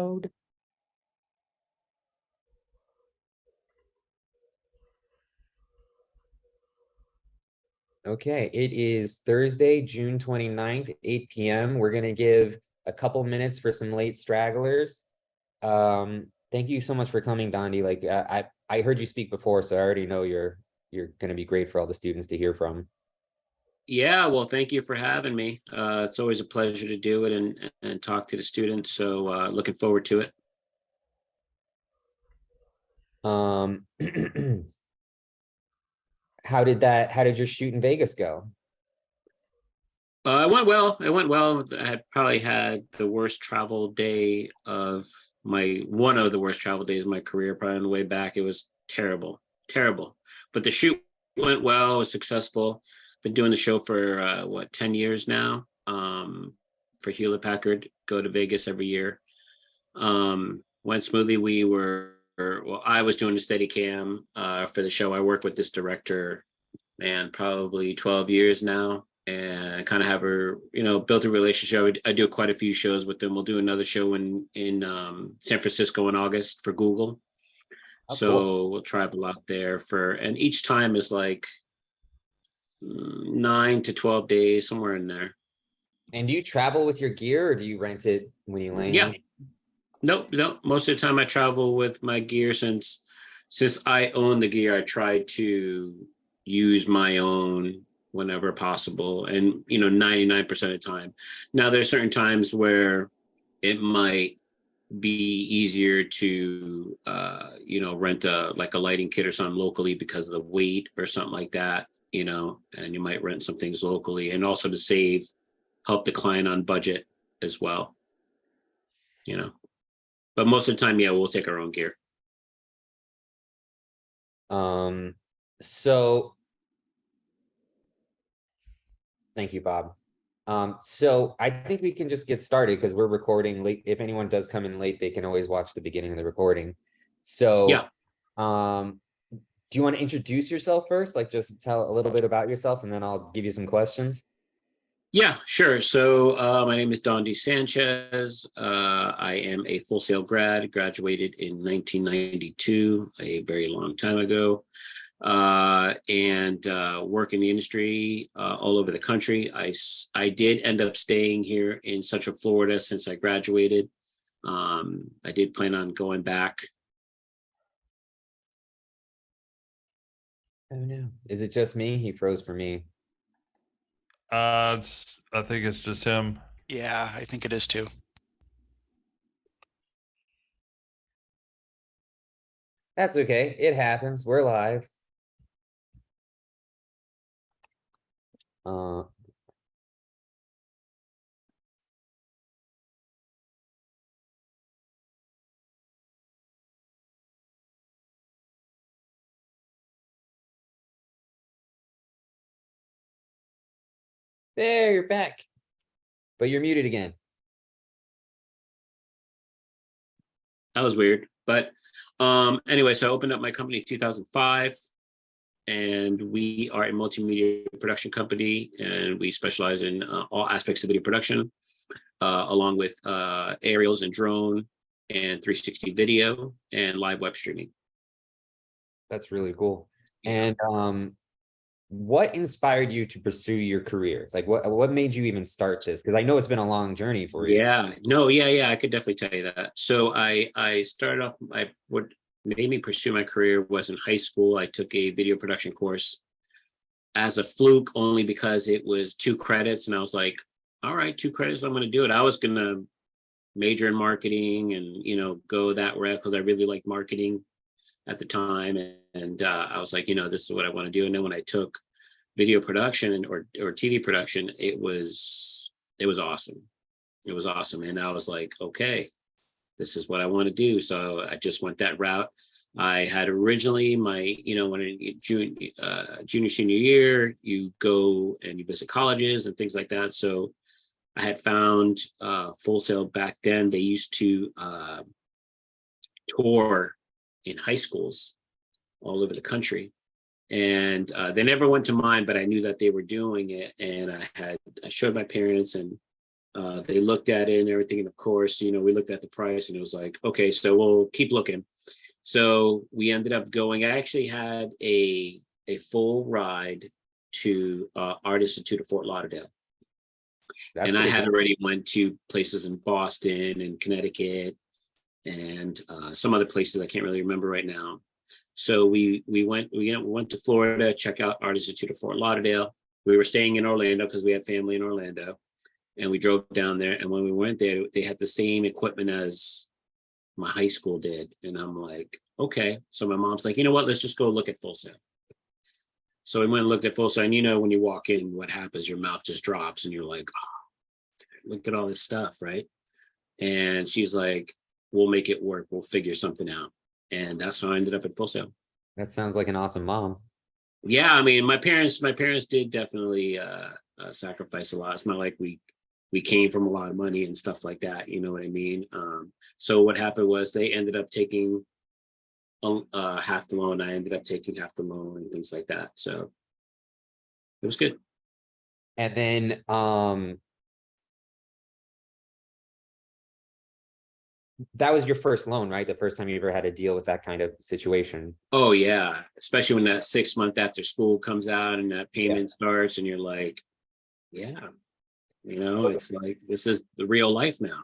episode. Okay, it is Thursday, June 29th, 8 p.m. We're going to give a couple minutes for some late stragglers. Thank you so much for coming, Dondi. Like I heard you speak before, so I already know you're going to be great for all the students to hear from. Yeah, well, thank you for having me. It's always a pleasure to do it and talk to the students. So looking forward to it. How did your shoot in Vegas go? It went well. It went well. I had probably had the worst travel day of one of the worst travel days of my career, probably on the way back. It was terrible, terrible. But the shoot went well. It was successful. Been doing the show for 10 years now. For Hewlett Packard, go to Vegas every year. Went smoothly. I was doing the Steadicam for the show. I work with this director, probably 12 years now. And I kind of have her, built a relationship. I do quite a few shows with them. We'll do another show in San Francisco in August for Google. Oh, so cool. We'll travel out there and each time is like 9 to 12 days, somewhere in there. And do you travel with your gear, or do you rent it when you land? Yeah. Nope. Most of the time I travel with my gear. Since I own the gear, I try to use my own whenever possible, and 99% of the time. Now there's certain times where it might be easier to rent a lighting kit or something locally because of the weight or something like that, and you might rent some things locally, and also to help the client on budget as well, but most of the time, we'll take our own gear. So thank you, Bob. So I think we can just get started because we're recording late. If anyone does come in late, they can always watch the beginning of the recording. So yeah. Do you want to introduce yourself first? Like just tell a little bit about yourself, and then I'll give you some questions. Yeah, sure. So my name is Dondi Sanchez. I am a Full Sail grad, graduated in 1992, a very long time ago. And work in the industry all over the country. I did end up staying here in Central Florida since I graduated. I did plan on going back. Oh no. Is it just me? He froze for me. I think it's just him. Yeah, I think it is too. That's okay. It happens. We're live. There, you're back. But you're muted again. That was weird. But anyway, so I opened up my company in 2005. And we are a multimedia production company, and we specialize in all aspects of video production, along with aerials and drone and 360 video and live web streaming. That's really cool. Yeah. And what inspired you to pursue your career? Like what made you even start this? Because I know it's been a long journey for you. Yeah, no, yeah, I could definitely tell you that. So I started off, what made me pursue my career was in high school. I took a video production course as a fluke, only because it was 2 credits, and I was like, all right, 2 credits, I'm going to do it. I was going to major in marketing and go that route because I really liked marketing at the time, and I was like, this is what I want to do. And then when I took video production or TV production, it was awesome. It was awesome, and I was like, okay, this is what I want to do. So I just went that route. I had originally my, when junior, senior year, you go and you visit colleges and things like that. So I had found Full Sail back then. They used to tour in high schools all over the country. And they never went to mine, but I knew that they were doing it. And I showed my parents, and They looked at it and everything, and of course, we looked at the price, and it was like, okay, so we'll keep looking. So we ended up going. I actually had a full ride to Art Institute of Fort Lauderdale. That's And I pretty had cool. already went to places in Boston and Connecticut and some other places I can't really remember right now. So we went to Florida, check out Art Institute of Fort Lauderdale. We were staying in Orlando because we had family in Orlando, and we drove down there. And when we went there, they had the same equipment as my high school did. And I'm like, okay. So my mom's like, you know what? Let's just go look at Full Sail. So we went and looked at Full Sail. And when you walk in, what happens? Your mouth just drops, and you're like, oh, look at all this stuff, right? And she's like, we'll make it work. We'll figure something out. And that's how I ended up at Full Sail. That sounds like an awesome mom. Yeah, I mean, my parents did definitely sacrifice a lot. It's not like we came from a lot of money and stuff like that. You know what I mean? So what happened was they ended up taking half the loan. I ended up taking half the loan and things like that. So it was good. And then that was your first loan, right? The first time you ever had to deal with that kind of situation. Oh yeah, especially when that 6 month after school comes out and that payment starts, and you're like, yeah, it's like, this is the real life now.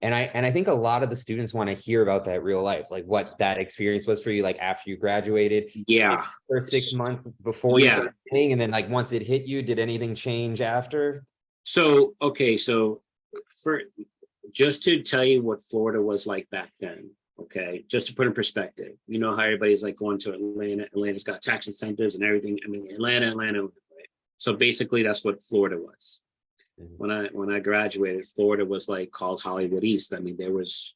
And I think a lot of the students want to hear about that real life, like what that experience was for you, like after you graduated. Yeah. For 6 months before you started paying, and then like once it hit you, did anything change after? So okay, so for just to tell you what Florida was like back then, okay, just to put in perspective, you know how everybody's like going to Atlanta. Atlanta's got tax incentives and everything. I mean, Atlanta. Right? So basically, that's what Florida was. Mm-hmm. When I graduated, Florida was like called Hollywood East. I mean, there was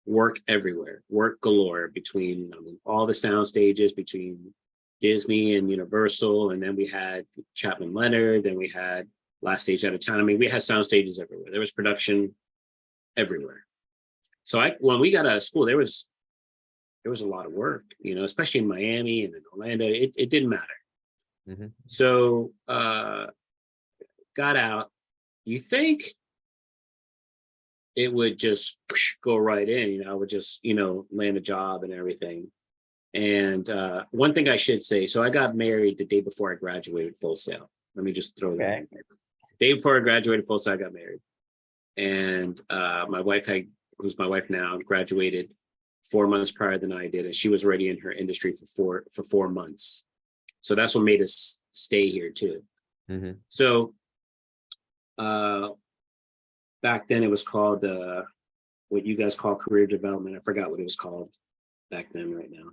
work everywhere, work galore between all the sound stages, between Disney and Universal, and then we had Chapman Leonard, then we had Last Stage Out of Town. I mean, we had sound stages everywhere. There was production everywhere. So when we got out of school, there was a lot of work, especially in Miami and in Orlando. It didn't matter. Mm-hmm. So got out. You think it would just go right in, I would just, land a job and everything. And one thing I should say, so I got married the day before I graduated Full Sail. Let me just throw that in there. Day before I graduated Full Sail, I got married. And my wife who's my wife now, graduated 4 months prior than I did. And she was already in her industry for 4 months. So that's what made us stay here too. Mm-hmm. So back then it was called what you guys call career development. I forgot what it was called back then right now.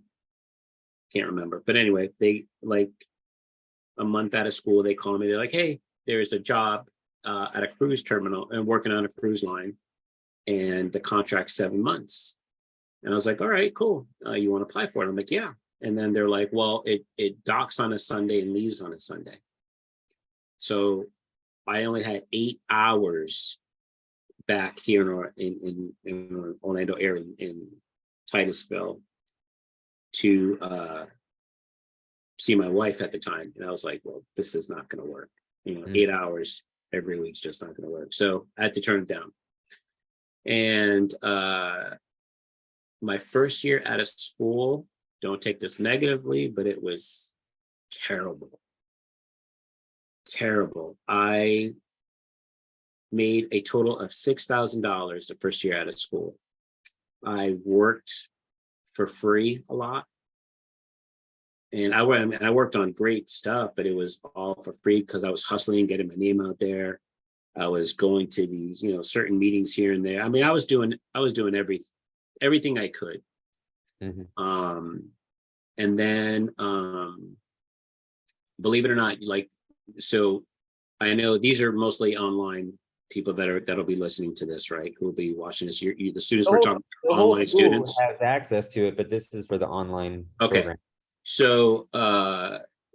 Can't remember. But anyway, they like a month out of school, they call me. They're like, hey, there's a job at a cruise terminal and working on a cruise line, and the contract's 7 months. And I was like, all right, cool. You want to apply for it? I'm like, yeah. And then they're like, well, it docks on a Sunday and leaves on a Sunday. So I only had 8 hours back here in Orlando area, in Titusville, to see my wife at the time. And I was like, well, this is not going to work. 8 hours every week's just not going to work. So I had to turn it down. And my first year out of school, don't take this negatively, but it was terrible. Terrible. I made a total of $6,000 the first year out of school. I worked for free a lot. And I worked on great stuff, but it was all for free because I was hustling, getting my name out there. I was going to these, certain meetings here and there. I mean, I was doing everything I could. Mm-hmm. And then, believe it or not, so I know these are mostly online people that'll be listening to this, right? Who will be watching this. The students we're talking online students has access to it, but this is for the online program. So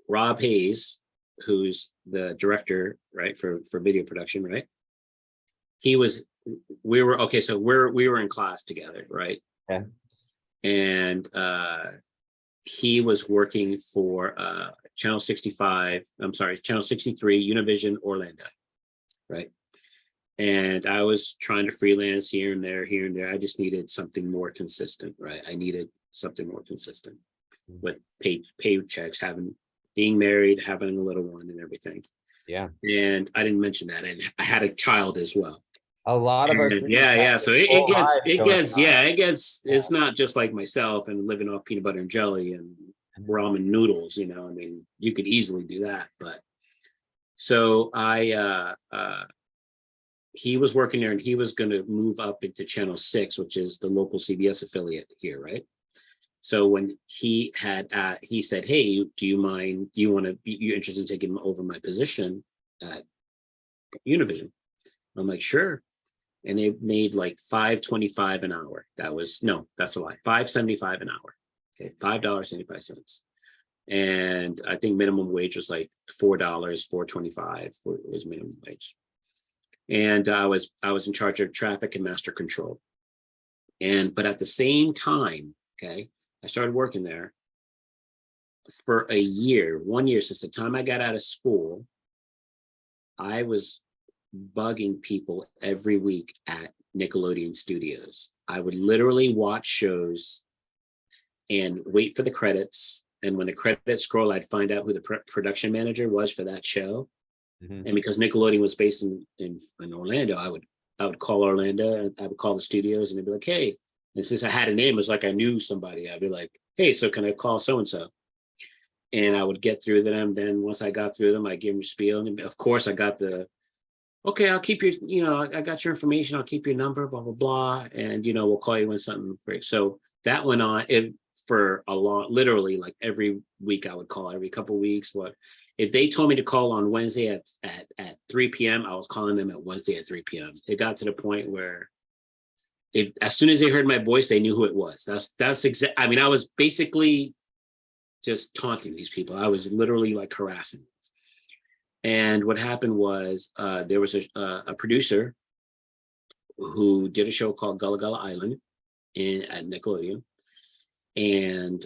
Rob Hayes, who's the director, right, for video production, right? We were in class together, right? Yeah. And he was working for Channel 63, Univision Orlando, right? And I was trying to freelance here and there, here and there. I just needed something more consistent, right? I needed something more consistent with paychecks, being married, having a little one and everything. Yeah. And I didn't mention that. And I had a child as well. A lot of our And students yeah, have yeah. So their whole lives going on. it's not just like myself and living off peanut butter and jelly and ramen noodles, I mean, you could easily do that. But so he was working there and he was going to move up into Channel 6, which is the local CBS affiliate here, right? So when he said, hey, do you mind, you interested in taking over my position at Univision? I'm like, sure. And they made like $5.25 an hour. That's a lie. $5.75 an hour. Okay, $5.75. And I think minimum wage was like $4.25 was minimum wage. And I was in charge of traffic and master control. But at the same time, okay, I started working there for 1 year since the time I got out of school. I was bugging people every week at Nickelodeon Studios. I would literally watch shows and wait for the credits. And when the credits scroll, I'd find out who the production manager was for that show. Mm-hmm. And because Nickelodeon was based in Orlando, I would call Orlando and I would call the studios and they'd be like, hey, and since I had a name, it was like I knew somebody. I'd be like, hey, so can I call so-and-so? And I would get through them. Then once I got through them, I give them a spiel. And of course I got okay, I'll keep your, I got your information. I'll keep your number, blah, blah, blah. And, we'll call you when something breaks. So that went on for a long, literally like every week I would call, every couple of weeks. But if they told me to call on Wednesday at 3 p.m., I was calling them at Wednesday at 3 p.m. It got to the point where as soon as they heard my voice, they knew who it was. That's exact. I mean, I was basically just taunting these people. I was literally like harassing them. And what happened was there was a producer who did a show called Gullah Gullah Island at Nickelodeon. And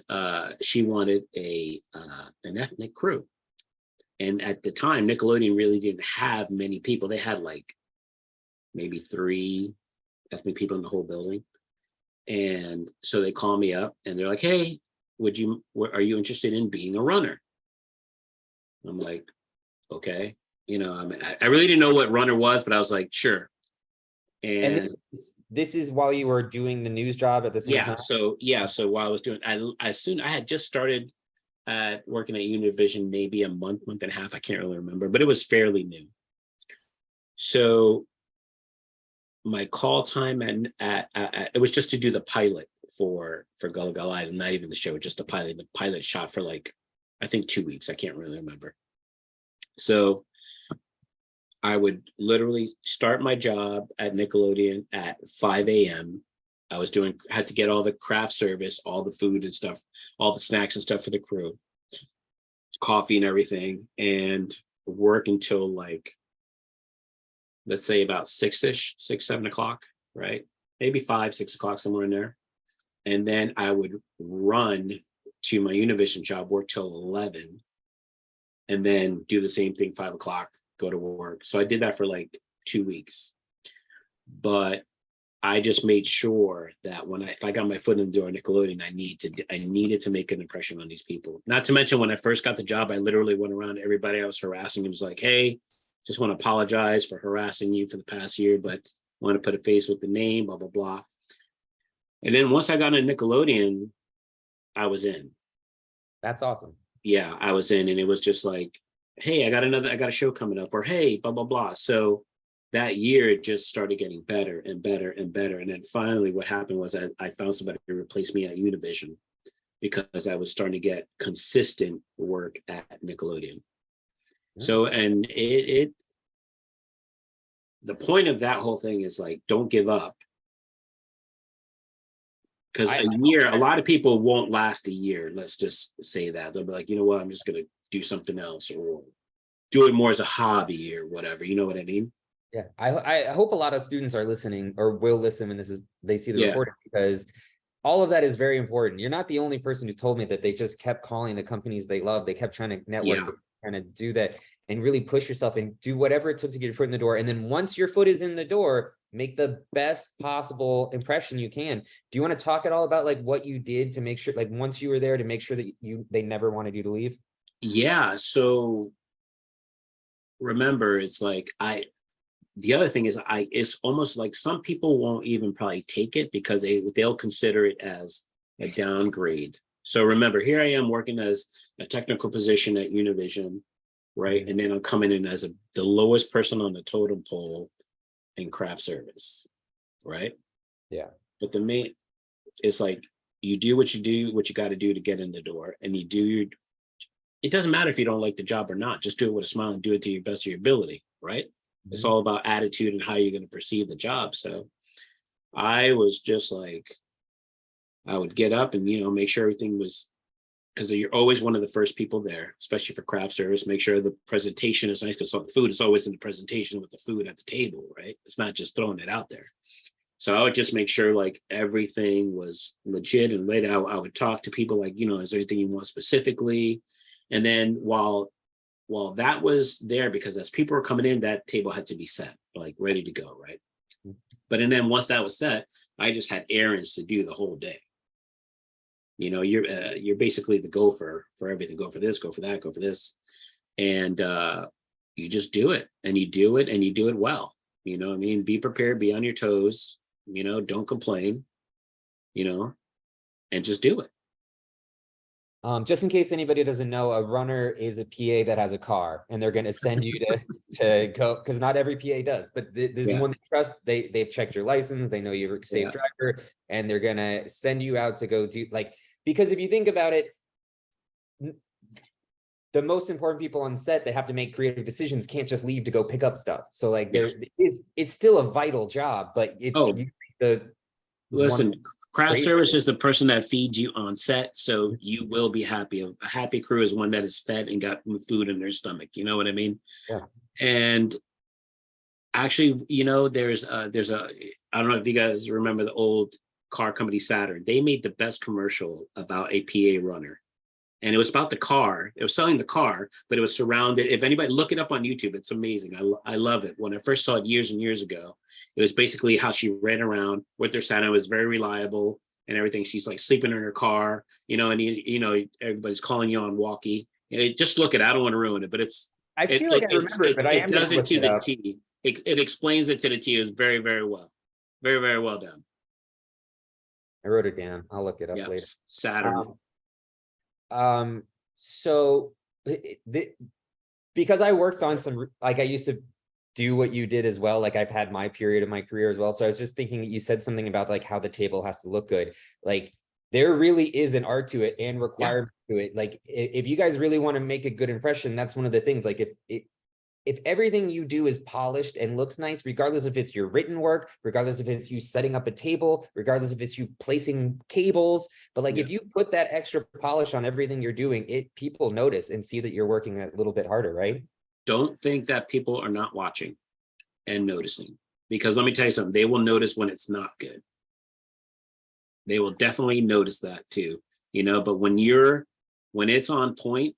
she wanted an ethnic crew. And at the time, Nickelodeon really didn't have many people. They had like maybe 3 ethnic people in the whole building. And so they called me up and they're like, hey, are you interested in being a runner? I'm like, okay. I mean, I really didn't know what runner was, but I was like, sure. And this is while you were doing the news job at the same time? So while I was doing, I had just started working at Univision maybe a month and a half. I can't really remember, but it was fairly new. So my call time it was just to do the pilot for Gullah Gullah Island, not even the show, just the pilot shot for like, I think 2 weeks. I can't really remember. So I would literally start my job at Nickelodeon at 5 a.m. I had to get all the craft service, all the food and stuff, all the snacks and stuff for the crew, coffee and everything, and work until like, let's say about 7 o'clock, right? Maybe 5, 6 o'clock, somewhere in there. And then I would run to my Univision job, work till 11, and then do the same thing, 5 o'clock, go to work. So I did that for like 2 weeks. But I just made sure that if I got my foot in the door at Nickelodeon, I needed to make an impression on these people. Not to mention when I first got the job, I literally went around to everybody I was harassing and was like, hey, just want to apologize for harassing you for the past year, but want to put a face with the name, blah, blah, blah. And then once I got into Nickelodeon, I was in. That's awesome. Yeah, I was in, and it was just like, hey, I got a show coming up, or hey, blah, blah, blah. So that year, it just started getting better and better and better. And then finally what happened was I found somebody to replace me at Univision because I was starting to get consistent work at Nickelodeon. Mm-hmm. So, and the point of that whole thing is like, don't give up. Because a lot of people won't last a year. Let's just say that. They'll be like, you know what, I'm just going to do something else or do it more as a hobby or whatever. You know what I mean? Yeah, I hope a lot of students are listening or will listen when they see the recording, because all of that is very important. You're not the only person who's told me that they just kept calling the companies they love. They kept trying to network, trying to do that. and really push yourself and do whatever it took to get your foot in the door. And then once your foot is in the door, make the best possible impression you can. Do you want to talk at all about like what you did to make sure, like once you were there, to make sure that they never wanted you to leave? Yeah. So remember, it's like the other thing is it's almost like some people won't even probably take it because they'll consider it as a downgrade. So remember, here I am working as a technical position at Univision, right? Mhm. And then I'm coming in as the lowest person on the totem pole in craft service, right? Yeah. But it's like you do what you got to do to get in the door, and it doesn't matter if you don't like the job or not. Just do it with a smile and do it to your best of your ability, right? It's all about attitude and how you're going to perceive the job. So I was just like, I would get up and, make sure everything was, because you're always one of the first people there, especially for craft service. Make sure the presentation is nice, because the food is always in the presentation with the food at the table, right? It's not just throwing it out there. So I would just make sure like everything was legit and laid out. I would talk to people like, is there anything you want specifically? And then while that was there, because as people were coming in, that table had to be set, like ready to go, right? And then once that was set, I just had errands to do the whole day. You're basically the gopher for everything. Go for this, go for that, go for this. And you just do it, and you do it, and you do it well. You know what I mean? Be prepared, be on your toes, don't complain, and just do it. Just in case anybody doesn't know, a runner is a PA that has a car, and they're going to send you to go, because not every PA does, but this is one they trust. They've checked your license, they know you're a safe driver, and they're going to send you out to go do, like, because if you think about it, the most important people on set, they have to make creative decisions, can't just leave to go pick up stuff. So like it's still a vital job, but listen, craft service is the person that feeds you on set, so you will be happy. A happy crew is one that is fed and got food in their stomach. You know what I mean? Yeah. And actually, there's I don't know if you guys remember the old car company Saturn. They made the best commercial about a PA runner. And it was about the car. It was selling the car, but it was surrounded. If anybody look it up on YouTube, it's amazing. I love it. When I first saw it years and years ago, it was basically how she ran around with her Santa. It was very reliable and everything. She's like sleeping in her car, and everybody's calling you on walkie. Just look at it. I don't want to ruin it, but I feel like I remember it, but I am does it to the up. T. It explains it to the T. It was very, very well. Very, very well done. I wrote it down. I'll look it up later. Saturn. So because I worked on some, like I used to do what you did as well. Like I've had my period of my career as well. So I was just thinking that you said something about like how the table has to look good. Like there really is an art to it and requirement to it. Like if you guys really want to make a good impression, that's one of the things. Like if everything you do is polished and looks nice, regardless if it's your written work, regardless if it's you setting up a table, regardless if it's you placing cables, but like if you put that extra polish on everything you're doing, people notice and see that you're working a little bit harder, right? Don't think that people are not watching and noticing, because let me tell you something, they will notice when it's not good. They will definitely notice that too, but when it's on point,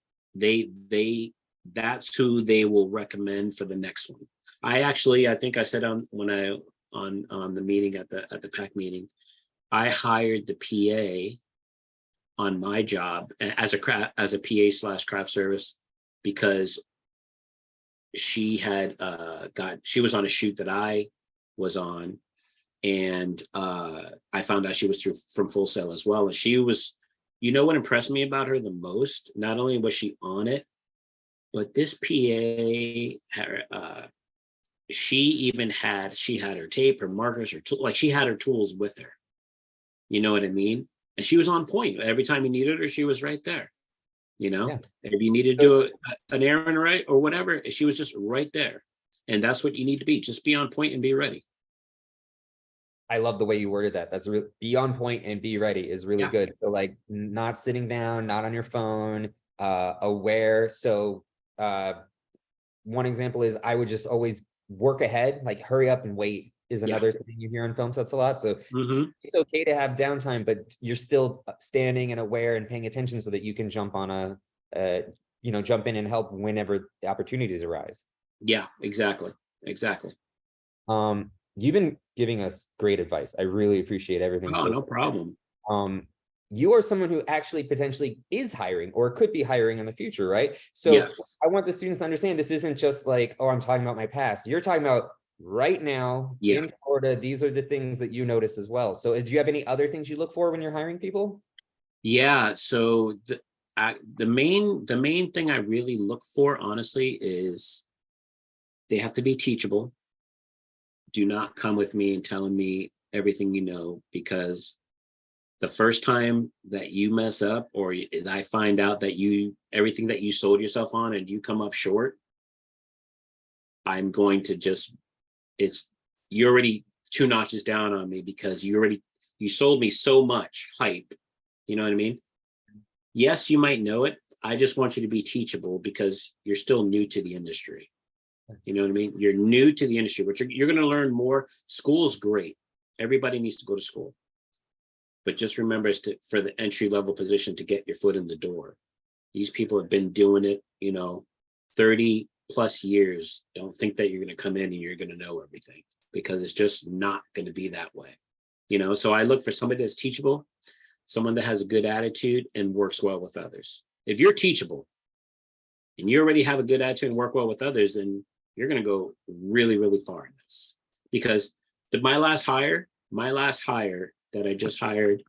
that's who they will recommend for the next one. I think I said on the meeting at the PAC meeting, I hired the PA on my job as a PA/craft service because she had she was on a shoot that I was on, and I found out she was from Full Sail as well. And she was, what impressed me about her the most, not only was she on it, but this PA, she had her tape, her markers, her tool, like she had her tools with her. You know what I mean? And she was on point. Every time you needed her, she was right there. If you needed to do an errand right or whatever, she was just right there. And that's what you need to be. Just be on point and be ready. I love the way you worded that. That's really, be on point and be ready is really good. So like not sitting down, not on your phone, aware. So one example is I would just always work ahead, like hurry up and wait is another thing you hear on film sets a lot. So it's okay to have downtime, but you're still standing and aware and paying attention so that you can jump on jump in and help whenever the opportunities arise. Yeah, exactly. Exactly. You've been giving us great advice. I really appreciate everything. Oh, So no problem. you are someone who actually potentially is hiring or could be hiring in the future, right? So Yes. I want the students to understand this isn't just like, oh, I'm talking about my past. You're talking about right now in Florida. These are the things that you notice as well. So do you have any other things you look for when you're hiring people? Yeah. So the main thing I really look for, honestly, is they have to be teachable. Do not come with me and telling me everything you know, because the first time that you mess up, or I find out that everything that you sold yourself on and you come up short, I'm going to you're already 2 notches down on me, because you sold me so much hype. You know what I mean? Yes, you might know it. I just want you to be teachable, because you're still new to the industry. You know what I mean? You're new to the industry, but you're going to learn more. School's great. Everybody needs to go to school. But just remember, for the entry level position, to get your foot in the door. These people have been doing it, 30 plus years. Don't think that you're going to come in and you're going to know everything, because it's just not going to be that way. So I look for somebody that's teachable, someone that has a good attitude and works well with others. If you're teachable and you already have a good attitude and work well with others, then you're going to go really, really far in this. Because my last hire that I just hired,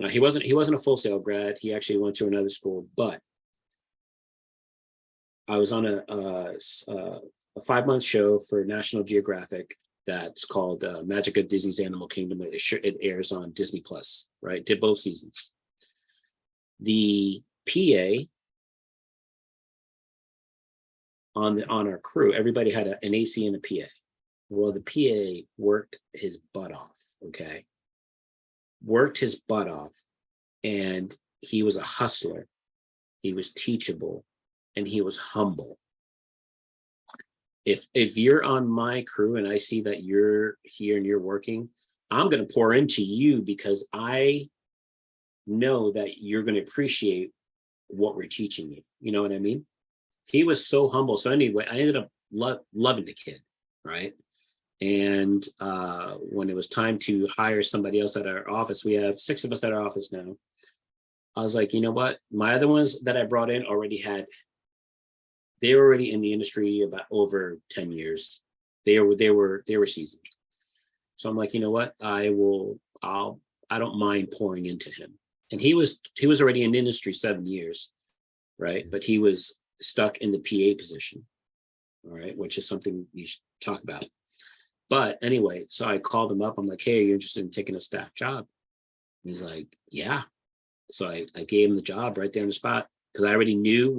he wasn't a Full Sail grad. He actually went to another school, but I was on a 5-month show for National Geographic that's called Magic of Disney's Animal Kingdom. It airs on Disney Plus, right? Did both seasons. The PA on our crew, everybody had an AC and a PA. Well, the PA worked his butt off, okay? Worked his butt off, and he was a hustler. He was teachable, and he was humble. If you're on my crew and I see that you're here and you're working, I'm going to pour into you, because I know that you're going to appreciate what we're teaching you. You know what I mean? He was so humble. So anyway, I ended up loving the kid, right? And when it was time to hire somebody else at our office, we have 6 of us at our office now. I was like, you know what? My other ones that I brought in they were already in the industry about over 10 years. They were seasoned. So I'm like, you know what? I don't mind pouring into him. And he was already in the industry 7 years, right? But he was stuck in the PA position, all right, which is something you should talk about. But anyway, so I called him up. I'm like, hey, are you interested in taking a staff job? And he's like, yeah. So I gave him the job right there on the spot, because I already knew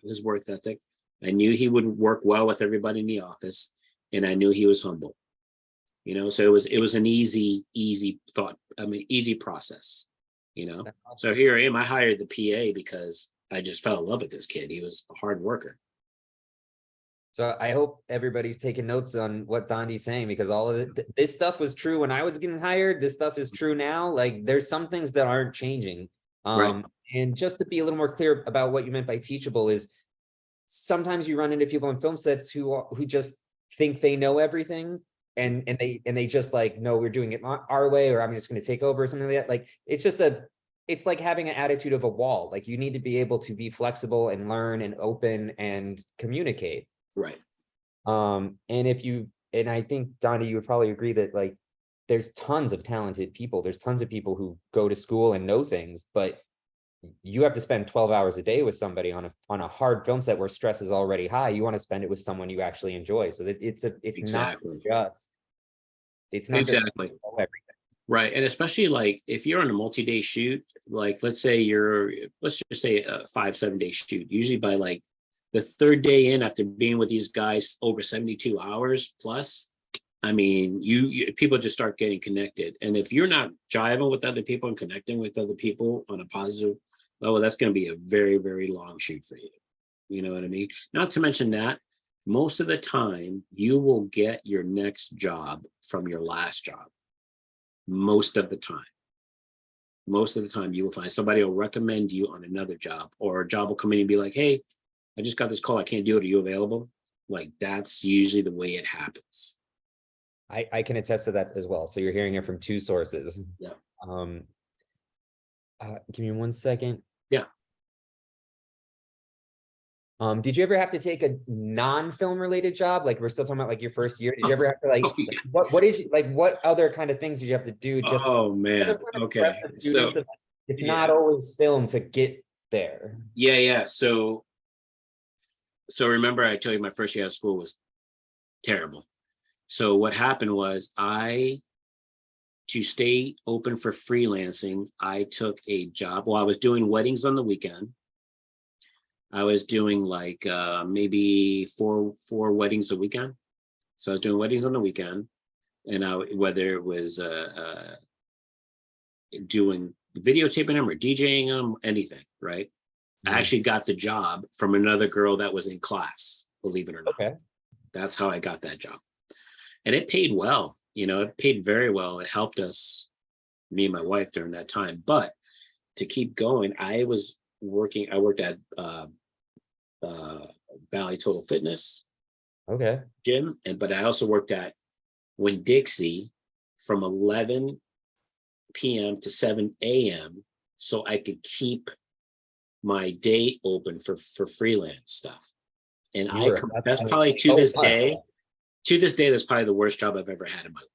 his work ethic. I knew he would work well with everybody in the office, and I knew he was humble. So it was an easy process. So here I am. I hired the PA because I just fell in love with this kid. He was a hard worker. So I hope everybody's taking notes on what Dondi's saying, because all of it, this stuff was true when I was getting hired. This stuff is true now. Like, there's some things that aren't changing. Right. And just to be a little more clear about what you meant by teachable is, sometimes you run into people on film sets who just think they know everything, and they just like, no, we're doing it our way, or I'm just going to take over or something like that. Like, it's like having an attitude of a wall. Like, you need to be able to be flexible and learn and open and communicate. Right. And I think, Dondi, you would probably agree that, like, there's tons of talented people. There's tons of people who go to school and know things, but you have to spend 12 hours a day with somebody on a hard film set where stress is already high. You want to spend it with someone you actually enjoy. So that it's Exactly. not Exactly. just everything. Right. And especially, like, if you're on a multi-day shoot, like, let's just say a 5-7 day shoot, usually by like the 3rd day in, after being with these guys over 72 hours plus, I mean, people just start getting connected. And if you're not jiving with other people and connecting with other people on a positive level, that's going to be a very, very long shoot for you. You know what I mean? Not to mention that most of the time you will get your next job from your last job. Most of the time. most of the time you will find somebody will recommend you on another job, or a job will come in and be like, hey, I just got this call, I can't do it, are you available? Like, that's usually the way it happens. I can attest to that as well. So you're hearing it from two sources. Yeah. Give me 1 second. Yeah. Did you ever have to take a non-film related job? Like, we're still talking about like your first year. Did you ever have to like, Oh, yeah. what other kind of things did you have to do? Just Oh as a man, kind of okay. prep the So students? It's yeah. not always film to get there. Yeah. So remember I told you my first year out of school was terrible. So what happened was, to stay open for freelancing, I took a job. Well, I was doing weddings on the weekend. I was doing like maybe four weddings a weekend. So I was doing weddings on the weekend, and whether it was doing videotaping them or DJing them, anything, right? I actually got the job from another girl that was in class, believe it or not. Okay. That's how I got that job. And it paid well, it paid very well. It helped us, me and my wife, during that time. But to keep going, I worked at Bally Total Fitness Okay. gym, but I also worked at Winn-Dixie from 11 p.m. to 7 a.m. so I could keep my day open for freelance stuff. And that's probably to this day, that's probably the worst job I've ever had in my life.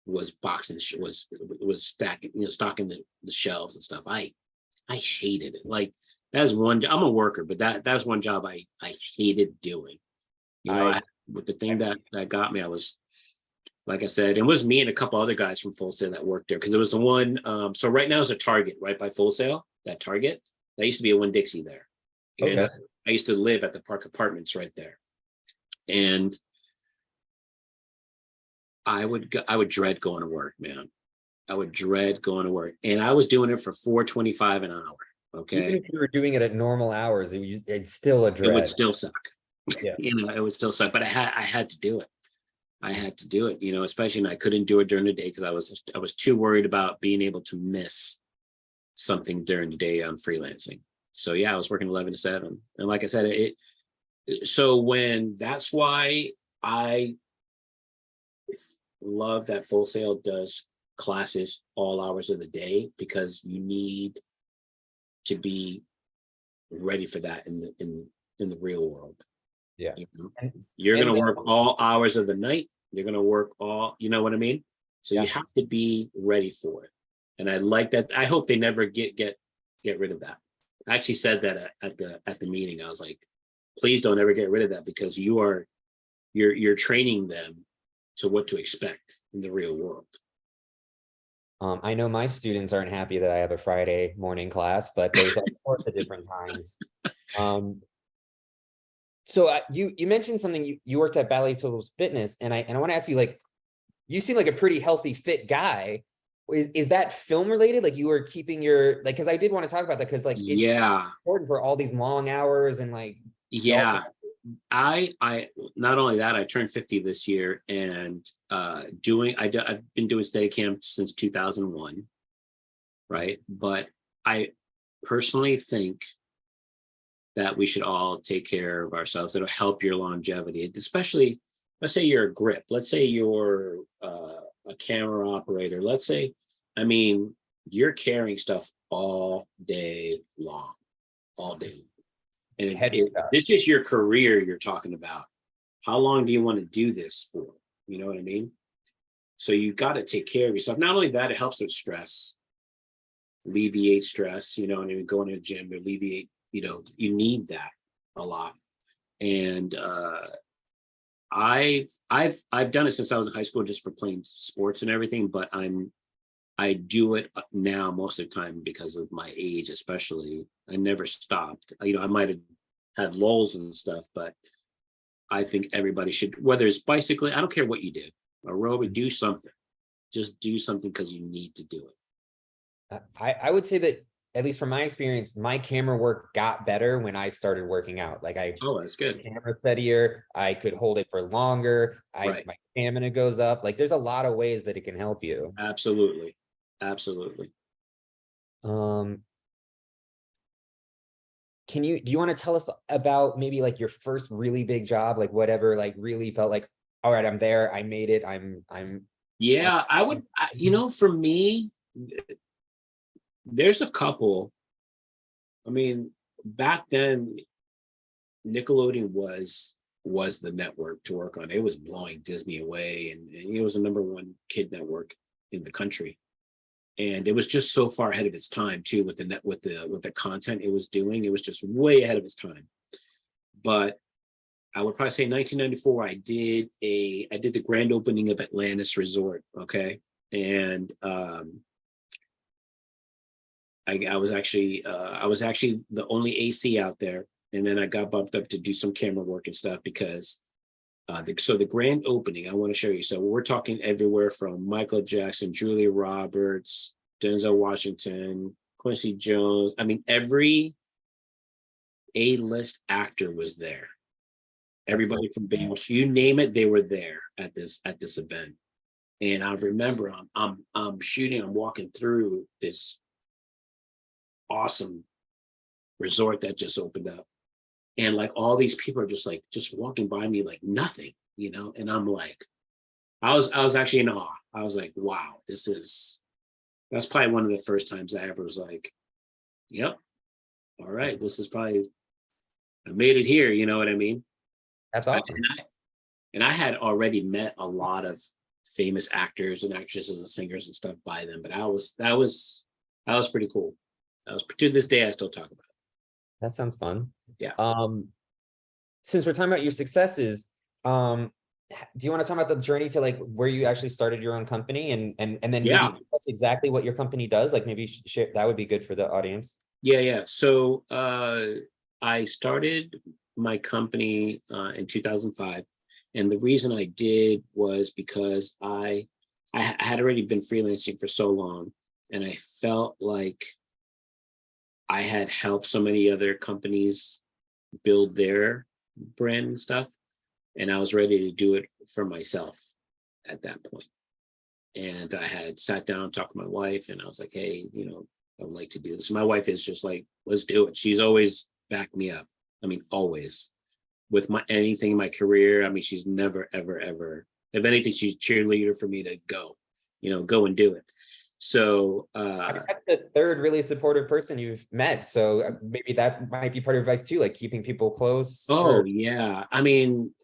Was boxing, was stacking, stocking the shelves and stuff. I hated it. Like, that's one. I'm a worker, but that's one job I hated doing. With the thing that got me, I was, like I said, it was me and a couple other guys from Full Sail that worked there, because it was the one. So right now is a Target right by Full Sail. That Target, that used to be a Winn-Dixie there. Okay. And I used to live at the Park Apartments right there, and I would dread going to work, man. I would dread going to work, and I was doing it for $4.25 an hour. Okay, Even if you were doing it at normal hours, it's still a dread. It would still suck. Yeah. It would still suck, but I had to do it. I had to do it, especially, and I couldn't do it during the day because I was too worried about being able to miss something during the day on freelancing. So yeah, I was working 11 to 7, and like I said, that's why I love that Full Sail does classes all hours of the day, because you need to be ready for that in the real world. Yeah. You're going to work all hours of the night. You're going to work all, you know what I mean? So you have to be ready for it. And I like that. I hope they never get rid of that. I actually said that at the meeting. I was like, please don't ever get rid of that, because you're training them to what to expect in the real world. I know my students aren't happy that I have a Friday morning class, but there's all sorts of different times. So you mentioned something, you worked at Bally Total Fitness, and I want to ask you, like, you seem like a pretty healthy, fit guy. Is that film related? Like, you were keeping your, like, because I did want to talk about that, because like it's important for all these long hours and like. Yeah. I not only that, I turned 50 this year, and I've been doing Steadicam since 2001, right? But I personally think that we should all take care of ourselves. It'll help your longevity, especially, let's say you're a grip, let's say you're a camera operator, let's say, you're carrying stuff all day long. And this is your career you're talking about. How long do you want to do this for? You know what I mean? So you got to take care of yourself. Not only that, it helps with stress, alleviate stress, and going to the gym to alleviate, you need that a lot. And I've done it since I was in high school, just for playing sports and everything, but I do it now most of the time because of my age, especially. I never stopped. I might have had lulls and stuff, but I think everybody should, whether it's bicycling, I don't care what you do, aerobic, do something. Just do something because you need to do it. I would say that, at least from my experience, my camera work got better when I started working out. Like, that's good. Camera steadier, I could hold it for longer. My stamina goes up. Like, there's a lot of ways that it can help you. Absolutely. Do you want to tell us about maybe like your first really big job, like whatever, like really felt like, all right, I'm there, I made it, Yeah, for me, there's a couple. I mean, back then, Nickelodeon was the network to work on. It was blowing Disney away, and it was the #1 kid network in the country. And it was just so far ahead of its time too, with the content it was doing. It was just way ahead of its time. But I would probably say 1994, I did the grand opening of Atlantis Resort. Okay. And I was actually the only AC out there. And then I got bumped up to do some camera work and stuff because the grand opening, I want to show you. So we're talking everywhere from Michael Jackson, Julia Roberts, Denzel Washington, Quincy Jones. I mean, every A-list actor was there. Everybody from Baywatch, you name it, they were there at this event. And I remember I'm shooting, I'm walking through this awesome resort that just opened up. And like all these people are just walking by me like nothing, and I'm like, I was actually in awe. I was like, wow, that's probably one of the first times I ever was like, yep, all right, this is probably, I made it here, you know what I mean? That's awesome. And I had already met a lot of famous actors and actresses and singers and stuff by them, but that was pretty cool. To this day, I still talk about it. That sounds fun. Yeah. Since we're talking about your successes, do you want to talk about the journey to like where you actually started your own company and then maybe Yeah. tell us exactly what your company does? Like maybe share, that would be good for the audience. Yeah. So I started my company in 2005, and the reason I did was because I had already been freelancing for so long, and I felt like I had helped so many other companies build their brand and stuff, and I was ready to do it for myself at that point. And I had sat down and talked to my wife, and I was like, hey, I would like to do this. My wife is just like, let's do it. She's always backed me up. I mean, always. With anything in my career, I mean, she's never, ever, ever. If anything, she's cheerleader for me to go and do it. So I mean, that's the third really supportive person you've met. So maybe that might be part of advice too, like keeping people close. Oh, yeah. I mean,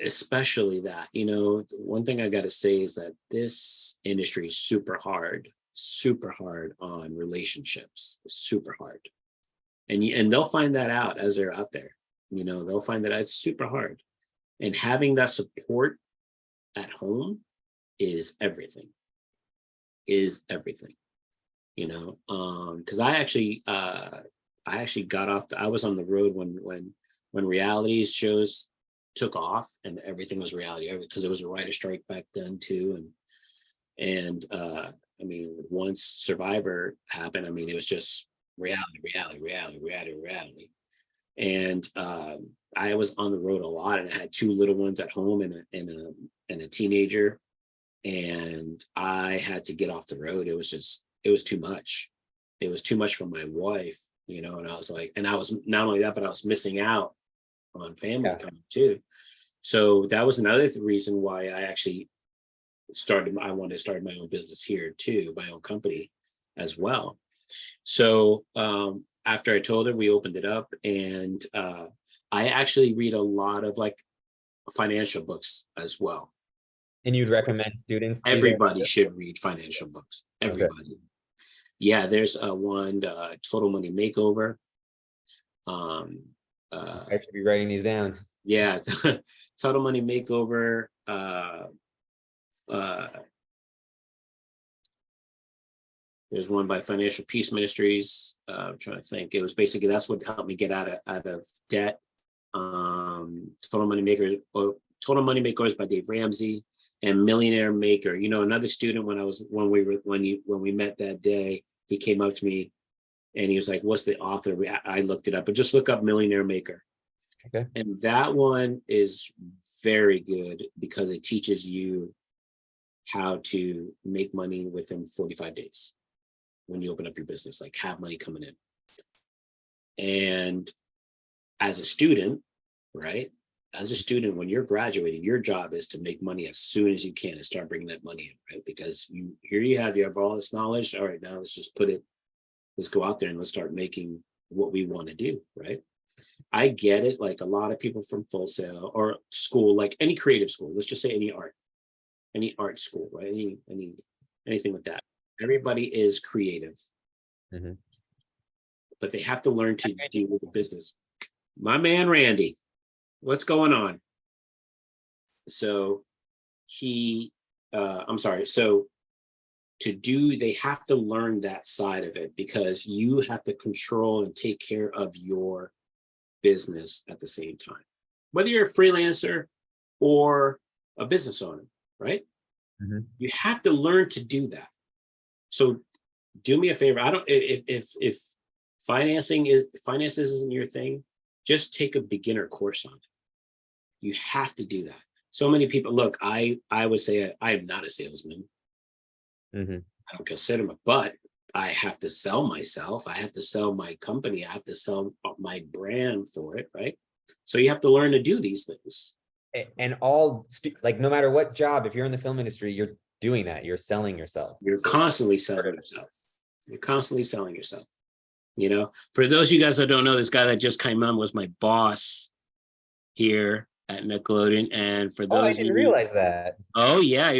especially that, one thing I got to say is that this industry is super hard on relationships, super hard. And they'll find that out as they're out there. They'll find that it's super hard. And having that support at home is everything. Because I actually got off. I was on the road when reality shows took off and everything was reality, because it was a writer strike back then too. And I mean, once Survivor happened, I mean, it was just reality. And I was on the road a lot, and I had 2 little ones at home and a teenager, and I had to get off the road. It was too much. It was too much for my wife, and I was like, and I was not only that, but I was missing out on family time too. So that was another reason why I actually I wanted to start my own business here too, my own company as well. So after I told her, we opened it up, and I actually read a lot of like financial books as well. And you'd recommend students? Everybody should read financial books. Everybody. Okay. Yeah, there's one, Total Money Makeover. I should be writing these down. Yeah, Total Money Makeover. There's one by Financial Peace Ministries. I'm trying to think. It was basically, that's what helped me get out of debt. Total Money Makers by Dave Ramsey, and Millionaire Maker. Another student, when we met that day, he came up to me and he was like, "What's the author?" I looked it up, but just look up Millionaire Maker. Okay. And that one is very good because it teaches you how to make money within 45 days. when you open up your business, like have money coming in. And as a student, right? As a student, when you're graduating, your job is to make money as soon as you can and start bringing that money in, right? Because you have all this knowledge. All right, now let's go out there and let's start making what we want to do, right? I get it. Like a lot of people from Full Sail or school, like any creative school, let's just say any art school, right? Anything like that. Everybody is creative, but they have to learn to deal with the business. My man, Randy, what's going on? So they have to learn that side of it, because you have to control and take care of your business at the same time, whether you're a freelancer or a business owner, right? You have to learn to do that. So do me a favor. If finances isn't your thing, just take a beginner course on it. You have to do that. So many people, look, I would say I am not a salesman. I don't consider my, but I have to sell myself. I have to sell my company. I have to sell my brand for it, right? So you have to learn to do these things. And like, no matter what job, if you're in the film industry, you're doing that. You're selling yourself. You're constantly selling yourself. You're constantly selling yourself. You know, for those of you guys that don't know, this guy that just came on was my boss here at Nickelodeon. And for those I didn't realize that. Oh yeah, he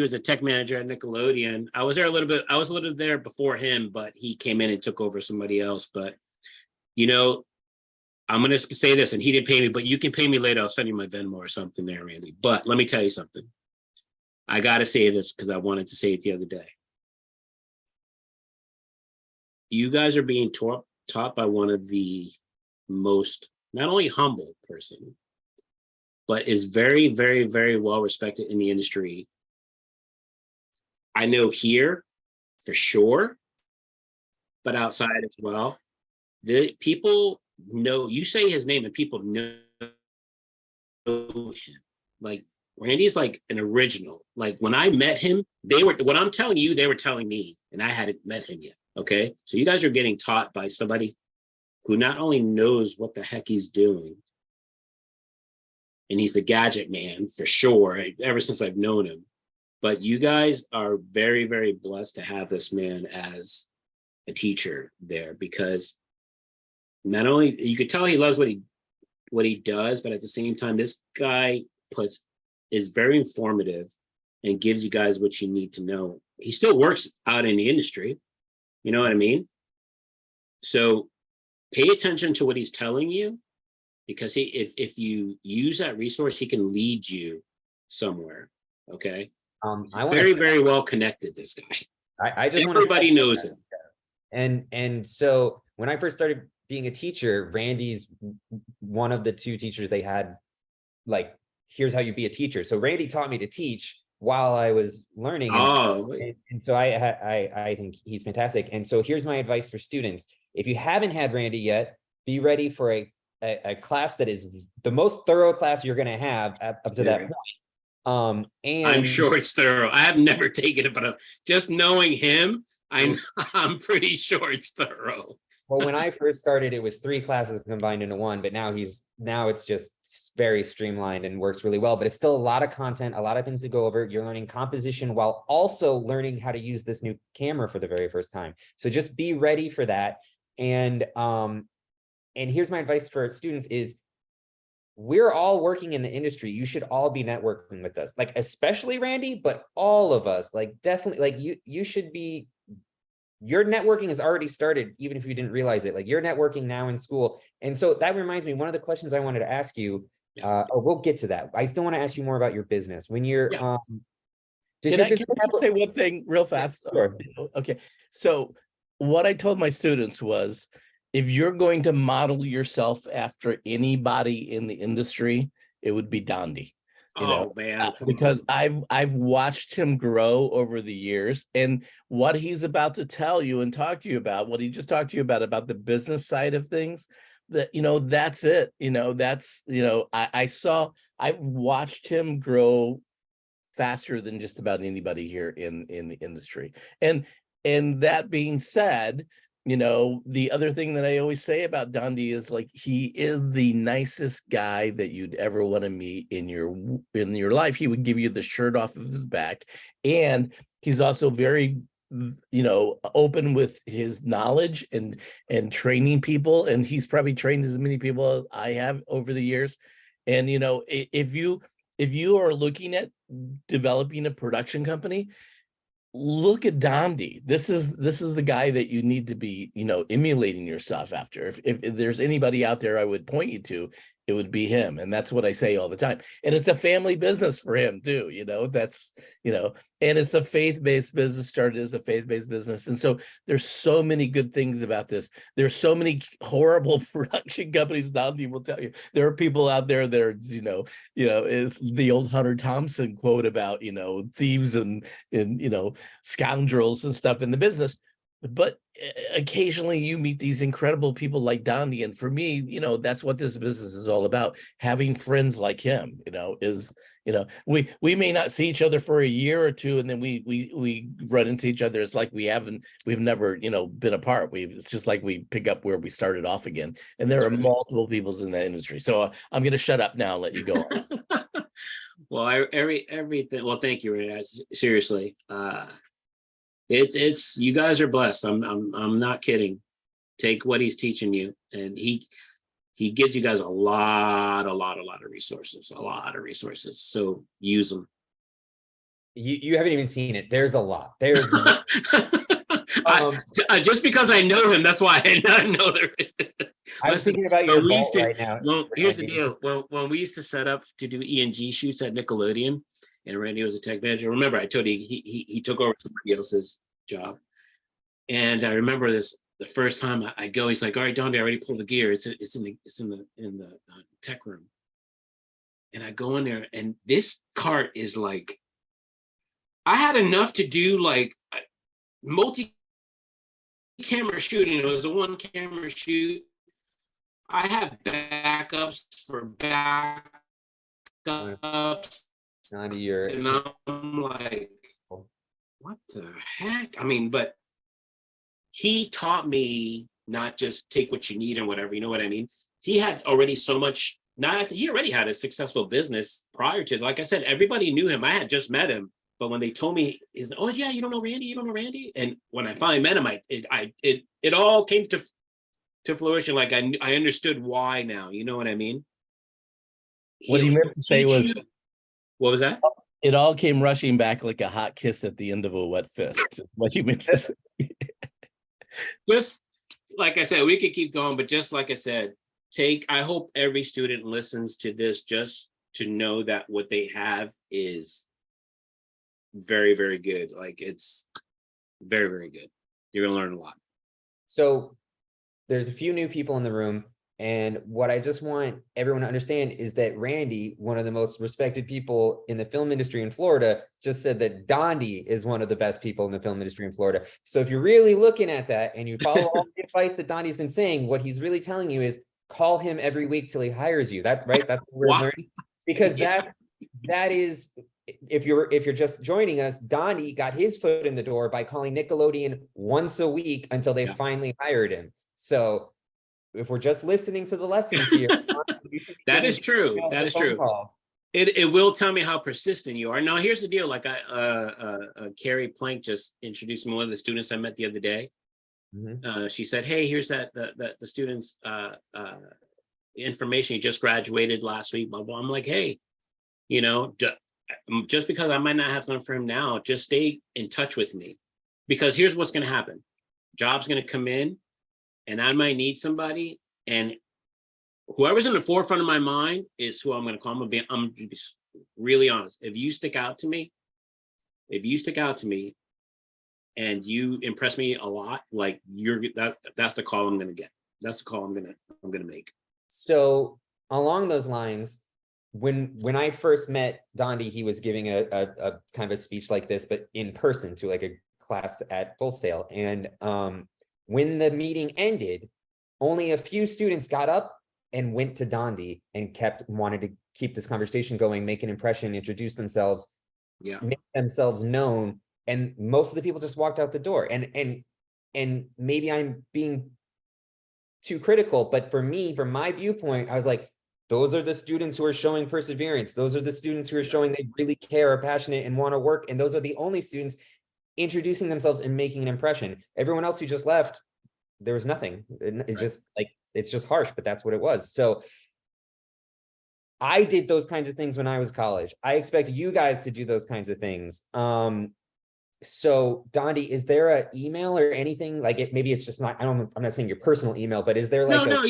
was a tech manager at Nickelodeon. I was a little there before him, but he came in and took over somebody else. But you know, I'm gonna say this, and he didn't pay me, but you can pay me later. I'll send you my Venmo or something there, Randy. But let me tell you something. I gotta say this because I wanted to say it the other day. You guys are being taught by one of the most, not only humble person, but is very, very, very well respected in the industry. I know here for sure, but outside as well. The people know, you say his name and people know him. Like Randy's like an original. Like when I met him, what I'm telling you, they were telling me, and I hadn't met him yet. Okay. So you guys are getting taught by somebody who not only knows what the heck he's doing, and he's the gadget man for sure, ever since I've known him. But you guys are very, very blessed to have this man as a teacher there, because not only you could tell he loves what he does, but at the same time, this guy is very informative and gives you guys what you need to know. He still works out in the industry. You know what I mean? So pay attention to what he's telling you, because if you use that resource, he can lead you somewhere. Okay. He's very, very well connected, this guy. I just everybody knows him. And so when I first started being a teacher, Randy's one of the two teachers they had, like, here's how you be a teacher. So Randy taught me to teach while I was learning. And so I think he's fantastic. And so here's my advice for students. If you haven't had Randy yet, be ready for a class that is the most thorough class you're going to have up to that point. And I'm sure it's thorough. I have never taken it, but just knowing him, I'm pretty sure it's thorough. Well, when I first started, it was 3 classes combined into one, but now it's just very streamlined and works really well. But it's still a lot of content, a lot of things to go over. You're learning composition while also learning how to use this new camera for the very first time. So just be ready for that. And here's my advice for students is, we're all working in the industry. You should all be networking with us, like especially Randy, but all of us, like definitely, like you should be. Your networking has already started, even if you didn't realize it. Like you're networking now in school. And so that reminds me, one of the questions I wanted to ask you, or we'll get to that. I still want to ask you more about your business. When you're, can I say one thing real fast? Sure. Okay. So what I told my students was, if you're going to model yourself after anybody in the industry, it would be Dondi. Man, because I've watched him grow over the years, and what he's about to tell you and talk to you about, what he just talked to you about the business side of things, that, that's it. I've watched him grow faster than just about anybody here in the industry. And And that being said, you know, the other thing that I always say about Dondi is like he is the nicest guy that you'd ever want to meet in your life. He would give you the shirt off of his back, and he's also very, you know, open with his knowledge and training people. And he's probably trained as many people as I have over the years. And you know, if you are looking at developing a production company, look at Dondi. This is the guy that you need to be, you know, emulating yourself after. If there's anybody out there I would point you to, it would be him. And that's what I say all the time. And it's a family business for him too, you know, that's, you know, and it's a faith-based business, started as a faith-based business. And so there's so many good things about this. There's so many horrible production companies. Dondi will tell you, there are people out there that are, you know, is the old Hunter Thompson quote about, you know, thieves and you know, scoundrels and stuff in the business. But occasionally you meet these incredible people like Dondi. And for me, you know, that's what this business is all about. Having friends like him, you know, is, you know, we may not see each other for a year or two, and then we run into each other. It's like we've never, you know, been apart. It's just like we pick up where we started off again. And there are multiple peoples in that industry. So I'm going to shut up now and let you go on. Well, everything. Well, thank you, Renee. Seriously. It's you guys are blessed. I'm not kidding. Take what he's teaching you, and he gives you guys a lot of resources, So use them. You haven't even seen it. There's a lot. There's just because I know him, that's why I know there. I was thinking about your vault right now. Well, here's the deal. When we used to set up to do E&G shoots at Nickelodeon, and Randy was a tech manager. Remember, I told you he took over somebody else's job. And I remember this, the first time I go, he's like, "All right, Dondi, I already pulled the gear. It's in the tech room." And I go in there, and this cart is like, I had enough to do like multi-camera shooting. It was a one-camera shoot. I have backups for backups. Not a year. And I'm like, what the heck? I mean, but he taught me not just take what you need and whatever, you know what I mean? He had already so much, he already had a successful business prior to, like I said, everybody knew him. I had just met him, but when they told me, "Oh yeah, you don't know Randy? And when I finally met him, it all came to fruition. Like I understood why now, you know what I mean? What he meant to say was, what was that? It all came rushing back like a hot kiss at the end of a wet fist. What you meant to say. Just like I said, we could keep going, but just like I said, I hope every student listens to this just to know that what they have is very, very good. Like it's very, very good. You're gonna learn a lot. So there's a few new people in the room. And what I just want everyone to understand is that Randy, one of the most respected people in the film industry in Florida, just said that Dondi is one of the best people in the film industry in Florida. So if you're really looking at that and you follow all the advice that Dondi's been saying, what he's really telling you is call him every week till he hires you. That's right. That's what we're learning. Because that is, if you're just joining us, Dondi got his foot in the door by calling Nickelodeon once a week until they finally hired him. So if we're just listening to the lessons here, that is true. That is true. It will tell me how persistent you are. Now, here's the deal. Like Carrie Plank just introduced me, one of the students I met the other day. Mm-hmm. She said, "Hey, here's the student's information. He just graduated last week." Blah, blah. I'm like, "Hey, you know, just because I might not have something for him now, just stay in touch with me, because here's what's going to happen. Job's going to come in, and I might need somebody, and whoever's in the forefront of my mind is who I'm going to call. I'm going to be really honest. If you stick out to me, and you impress me a lot, like that's the call I'm going to get. That's the call I'm going to make." So along those lines, when I first met Dondi, he was giving a kind of a speech like this, but in person to like a class at Full Sail. And when the meeting ended, only a few students got up and went to Dondi and wanted to keep this conversation going, make an impression, introduce themselves, make themselves known. And most of the people just walked out the door. And maybe I'm being too critical, but for me, from my viewpoint, I was like, those are the students who are showing perseverance. Those are the students who are showing they really care, are passionate, and want to work. And those are the only students introducing themselves and making an impression. Everyone else who just left, there was nothing. It's just like, it's just harsh, but that's what it was. So I did those kinds of things when I was college. I expect you guys to do those kinds of things. So Dondi, is there an email or anything like it? Maybe it's just not, I'm not saying your personal email, but is there like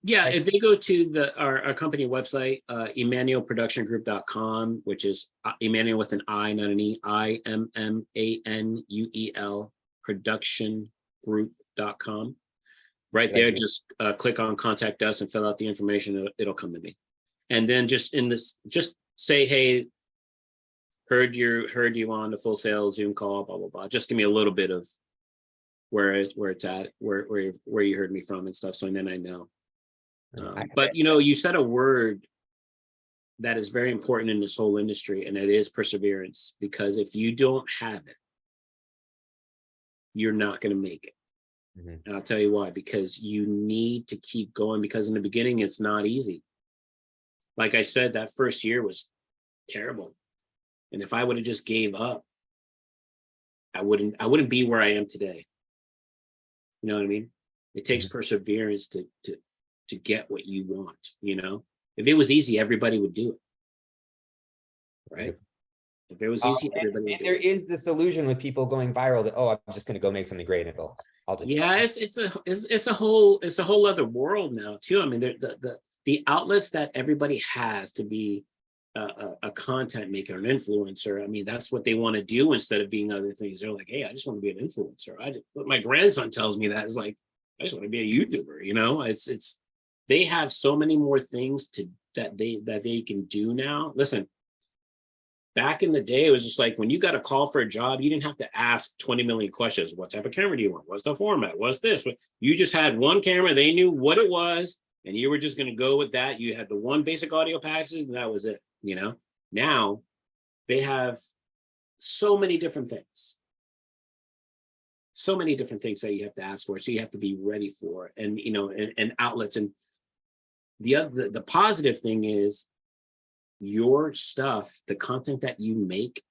Yeah. If they go to our company website, immanuelproductiongroup.com, which is Immanuel with an I, not an E, IMMANUEL productiongroup.com. Right there, just click on contact us and fill out the information. It'll come to me. And then just say, hey, heard you on the Full Sail Zoom call, blah, blah, blah. Just give me a little bit of where it's at, where you heard me from and stuff. So then I know. But you said a word that is very important in this whole industry, and it is perseverance. Because if you don't have it, you're not going to make it. Mm-hmm. And I'll tell you why. Because you need to keep going. Because in the beginning, it's not easy. Like I said, that first year was terrible. And if I would have just gave up, I wouldn't be where I am today. You know what I mean? It takes perseverance to get what you want. If it was easy, everybody would do it. Right? If it was easy, everybody would do it. There is this illusion with people going viral that, oh, I'm just going to go make something great and I'll just it's a whole other world now too. I mean, the outlets that everybody has to be a content maker, an influencer. I mean, that's what they want to do instead of being other things. They're like, hey, I just want to be an influencer. What my grandson tells me that is like, I just want to be a YouTuber. It's they have so many more things that they can do now. Listen, back in the day, it was just like when you got a call for a job, you didn't have to ask 20 million questions. What type of camera do you want? What's the format? What's this? You just had one camera. They knew what it was, and you were just going to go with that. You had the one basic audio package, and that was it. Now they have so many different things that you have to ask for. So you have to be ready for, and outlets. And the positive thing is your stuff, the content that you make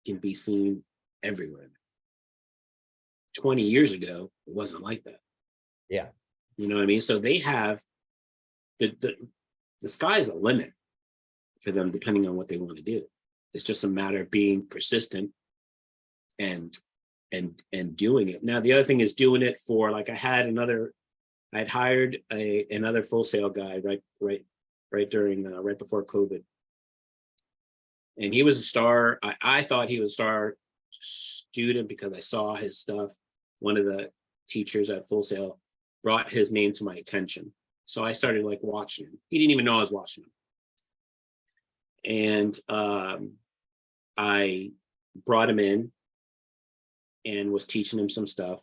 can be seen everywhere. 20 years ago, it wasn't like that. Yeah. You know what I mean? So they have the sky's the limit for them, depending on what they want to do. It's just a matter of being persistent and doing it. Now, the other thing is doing it for, like, I'd hired another Full Sail guy right before COVID. And he was a star. I thought he was a star student because I saw his stuff. One of the teachers at Full Sail brought his name to my attention. So I started watching him. He didn't even know I was watching him. And I brought him in and was teaching him some stuff.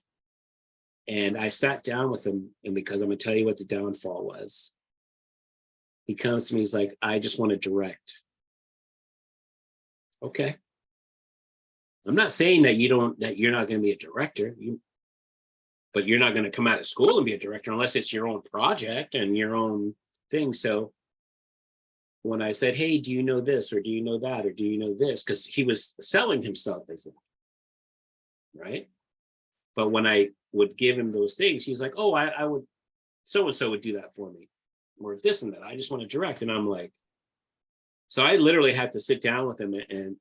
And I sat down with him, and because I'm going to tell you what the downfall was. He comes to me, he's like, I just want to direct. Okay. I'm not saying that you're not going to be a director, but you're not going to come out of school and be a director unless it's your own project and your own thing. So when I said, hey, do you know this, or do you know that, or do you know this? Because he was selling himself as that, right? But when I would give him those things, he's like, oh, I would, so-and-so would do that for me, or this and that. I just want to direct. And I'm like, so I literally had to sit down with him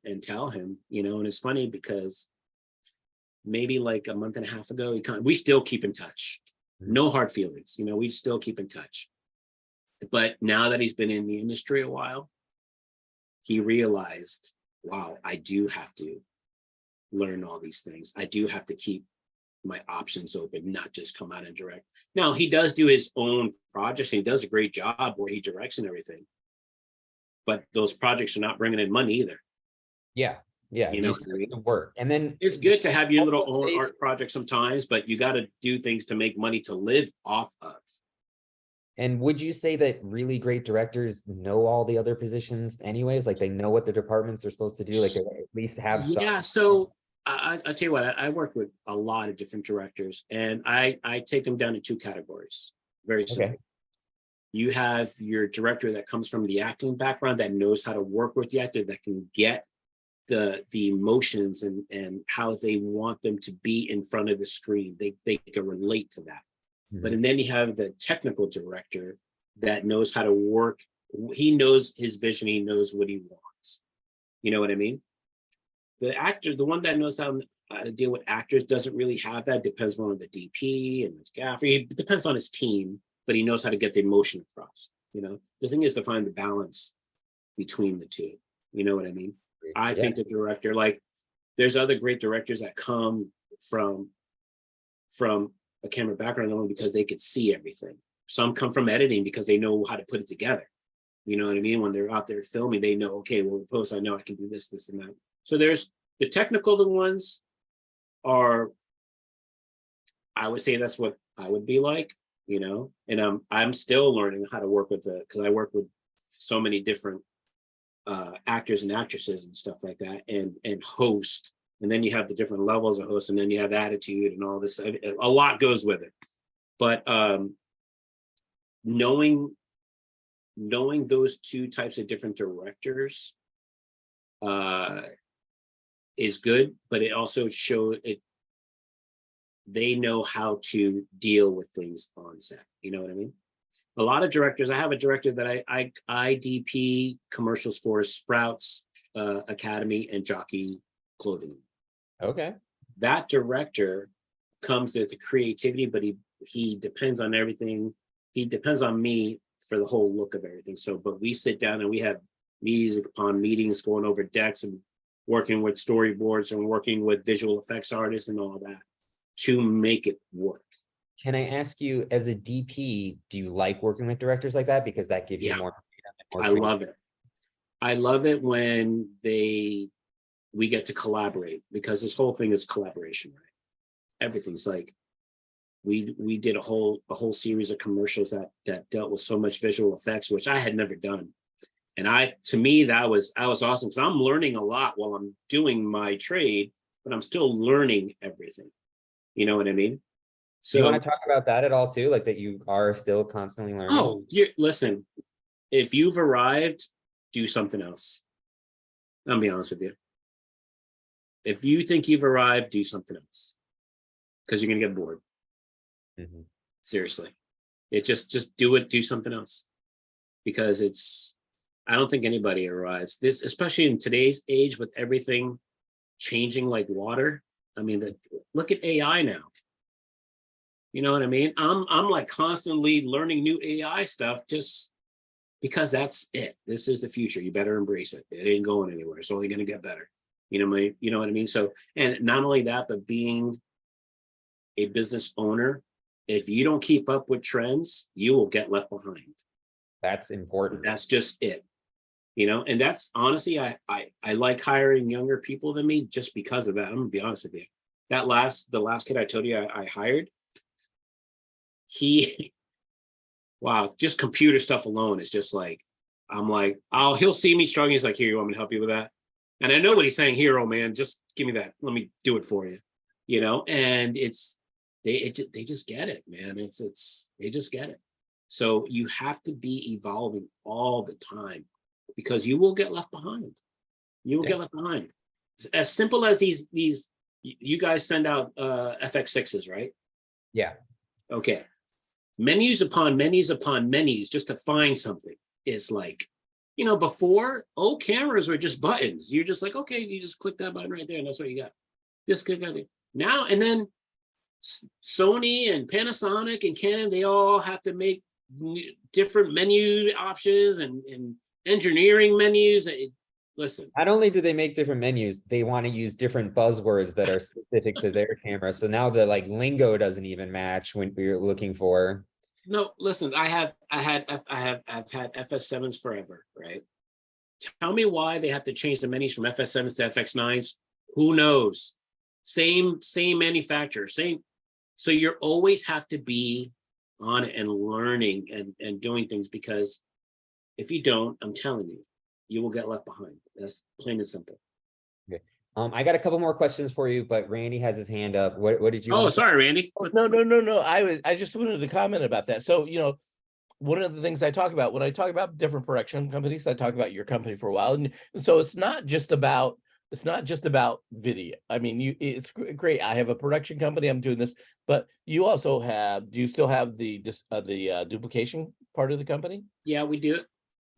and tell him, and it's funny because maybe like a month and a half ago, we still keep in touch. No hard feelings, we still keep in touch. But now that he's been in the industry a while, he realized, wow, I do have to learn all these things. I do have to keep my options open, not just come out and direct. Now, he does do his own projects, and he does a great job where he directs and everything. But those projects are not bringing in money either. Yeah. You still have to work. And then it's good to have your little own art project sometimes, but you got to do things to make money to live off of. And would you say that really great directors know all the other positions anyways? Like they know what the departments are supposed to do, like they at least have some. Yeah, so I tell you what, I work with a lot of different directors, and I take them down to two categories. Very simple. Okay. You have your director that comes from the acting background, that knows how to work with the actor, that can get the emotions and how they want them to be in front of the screen. They can relate to that. But and then you have the technical director that knows how to work. He knows his vision. He knows what he wants. You know what I mean? The actor, the one that knows how to deal with actors, doesn't really have that. Depends on the DP and the gaffer. It depends on his team, but he knows how to get the emotion across. You know, the thing is to find the balance between the two. You know what I mean? I think the director, like, there's other great directors that come from a camera background only because they could see everything. Some come from editing because they know how to put it together. You know what I mean? When they're out there filming, they know, okay, well, post, I know I can do this, this, and that. So there's the technical ones are, I would say that's what I would be like, you know, and I'm still learning how to work with because I work with so many different actors and actresses and stuff like that, and host. And then you have the different levels of host, and then you have attitude and all this. A lot goes with it. But knowing those two types of different directors is good, but it also shows it. They know how to deal with things on set. You know what I mean? A lot of directors. I have a director that I DP commercials for Sprouts Academy and Jockey Clothing. Okay. That director comes with the creativity, but he depends on everything. He depends on me for the whole look of everything. So, but we sit down and we have meetings upon meetings, going over decks and working with storyboards and working with visual effects artists and all that to make it work. Can I ask you, as a DP, do you like working with directors like that? Because that gives you more freedom and more I love it. I love it when we get to collaborate, because this whole thing is collaboration, right? Everything's like, we did a whole series of commercials that dealt with so much visual effects, which I had never done. And to me, that was awesome, because I'm learning a lot while I'm doing my trade, but I'm still learning everything. You know what I mean? So you want to talk about that at all too? Like that you are still constantly learning? Oh, listen, if you've arrived, do something else. I'll be honest with you. If you think you've arrived, do something else, because you're gonna get bored. Seriously, it just do it. Do something else, because I don't think anybody arrives. This, especially in today's age with everything changing like water. I mean, look at AI now. You know what I mean? I'm like constantly learning new AI stuff just because that's it. This is the future. You better embrace it. It ain't going anywhere. It's only gonna get better. You know what I mean? So, and not only that, but being a business owner, if you don't keep up with trends, you will get left behind. That's important. That's just it. You know, and that's honestly, I like hiring younger people than me just because of that. I'm gonna be honest with you. The last kid I told you I hired, wow, just computer stuff alone is just like, I'm like, he'll see me struggling. He's like, here, you want me to help you with that? And I know what he's saying, hero, man, just give me that. Let me do it for you. You know, and they just get it, man. They just get it. So you have to be evolving all the time, because you will get left behind. You will get left behind. As simple as these, you guys send out FX6s, right? Yeah. Okay. Menus upon menus upon menus just to find something is like, you know, before, old cameras were just buttons. You're just like, okay, you just click that button right there and that's what you got. This good guy. Now, and then Sony and Panasonic and Canon, they all have to make different menu options and engineering menus. Listen. Not only do they make different menus, they want to use different buzzwords that are specific to their camera. So now the like lingo doesn't even match when you're looking for. No, listen, I've had FS7s forever, right? Tell me why they have to change the menus from FS7s to FX9s. Who knows? Same manufacturer, same. So you always have to be on it and learning and doing things, because if you don't, I'm telling you, you will get left behind. That's plain and simple. Okay. I got a couple more questions for you, but Randy has his hand up. What did you Oh, want to say? sorry, Randy. No. I just wanted to comment about that. So, one of the things I talk about when I talk about different production companies, I talk about your company for a while. And so it's not just about video. I mean, it's great. I have a production company. I'm doing this, but you also do you still have the duplication part of the company? Yeah, we do it.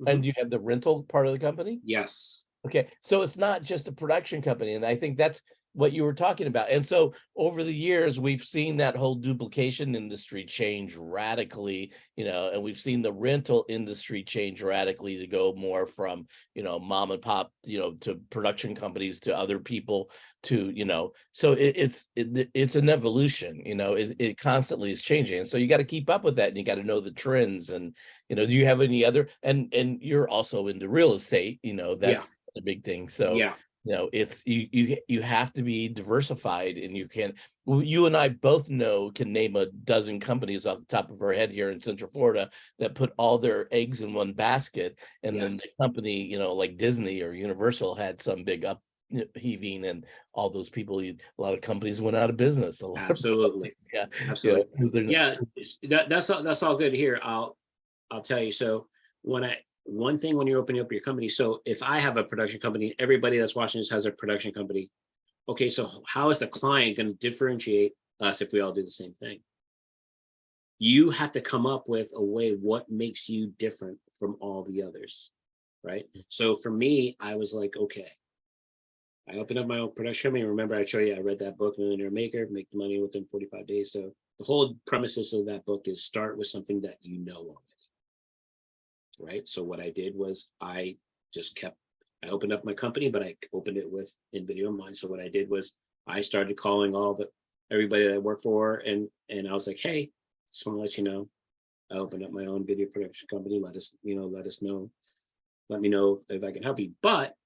And do you have the rental part of the company? Yes. Okay, so it's not just a production company, and I think that's what you were talking about. And so over the years, we've seen that whole duplication industry change radically, and we've seen the rental industry change radically to go more from, mom and pop, to production companies, to other people, to, so it's an evolution, it constantly is changing. And so you got to keep up with that, and you got to know the trends. And, do you have any other, and you're also into real estate, that's a big thing. So yeah. It's you have to be diversified, and you and I both can name a dozen companies off the top of our head here in Central Florida that put all their eggs in one basket. And then the company, like Disney or Universal, had some big upheaving, and all those people, a lot of companies went out of business. Absolutely. Absolutely. That's all good here. I'll tell you. So one thing when you're opening up your company, so if I have a production company, everybody that's watching this has a production company. Okay, so how is the client going to differentiate us if we all do the same thing? You have to come up with a way, what makes you different from all the others, right? So for me, I was like, okay, I opened up my own production company. Remember, I showed you, I read that book, Millionaire Maker, Make the Money Within 45 Days. So the whole premises of that book is start with something that you know already. Right. So what I did was I opened up my company, but I opened it with in video in mind. So what I did was I started calling everybody that I work for, and I was like, hey, just want to let you know, I opened up my own video production company. Let us know. Let me know if I can help you. But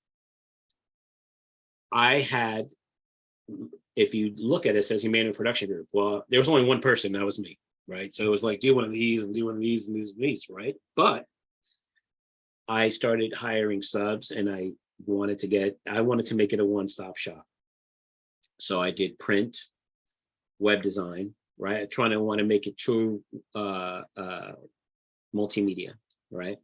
if you look at it, it says Immanuel Production Group. Well, there was only one person, that was me. Right. So it was like, do one of these and do one of these and these, right? But I started hiring subs, and I wanted to make it a one-stop shop. So I did print, web design, right? I want to make it true multimedia, right?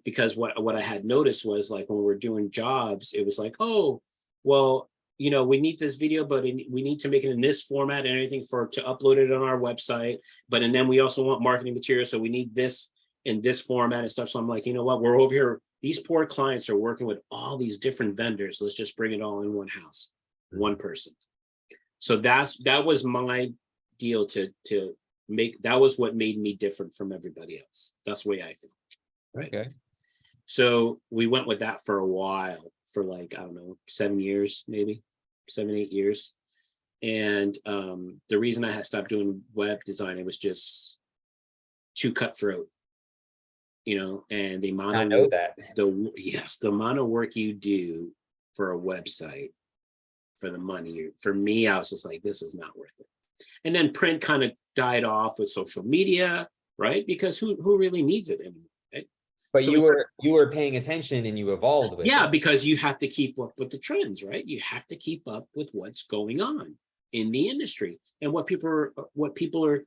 Because what I had noticed was, like, when we're doing jobs, it was like, oh, well, we need this video, but we need to make it in this format and everything to upload it on our website. And then we also want marketing material, so we need this in this format and stuff. So I'm like, you know what, we're over here, these poor clients are working with all these different vendors. Let's just bring it all in one house, one person. So that was my deal to make, that was what made me different from everybody else. That's the way I feel. Right. Okay. So we went with that for a while, for like, I don't know, 7 years, maybe 7, 8 years. And the reason I had stopped doing web design, it was just too cutthroat. And the amount I of know work, that. the amount of work you do for a website, for the money, for me, I was just like, this is not worth it. And then print kind of died off with social media, right? Because who really needs it anymore, right? But So you were paying attention, and you evolved with it. Because you have to keep up with the trends, right? You have to keep up with what's going on in the industry and what people are.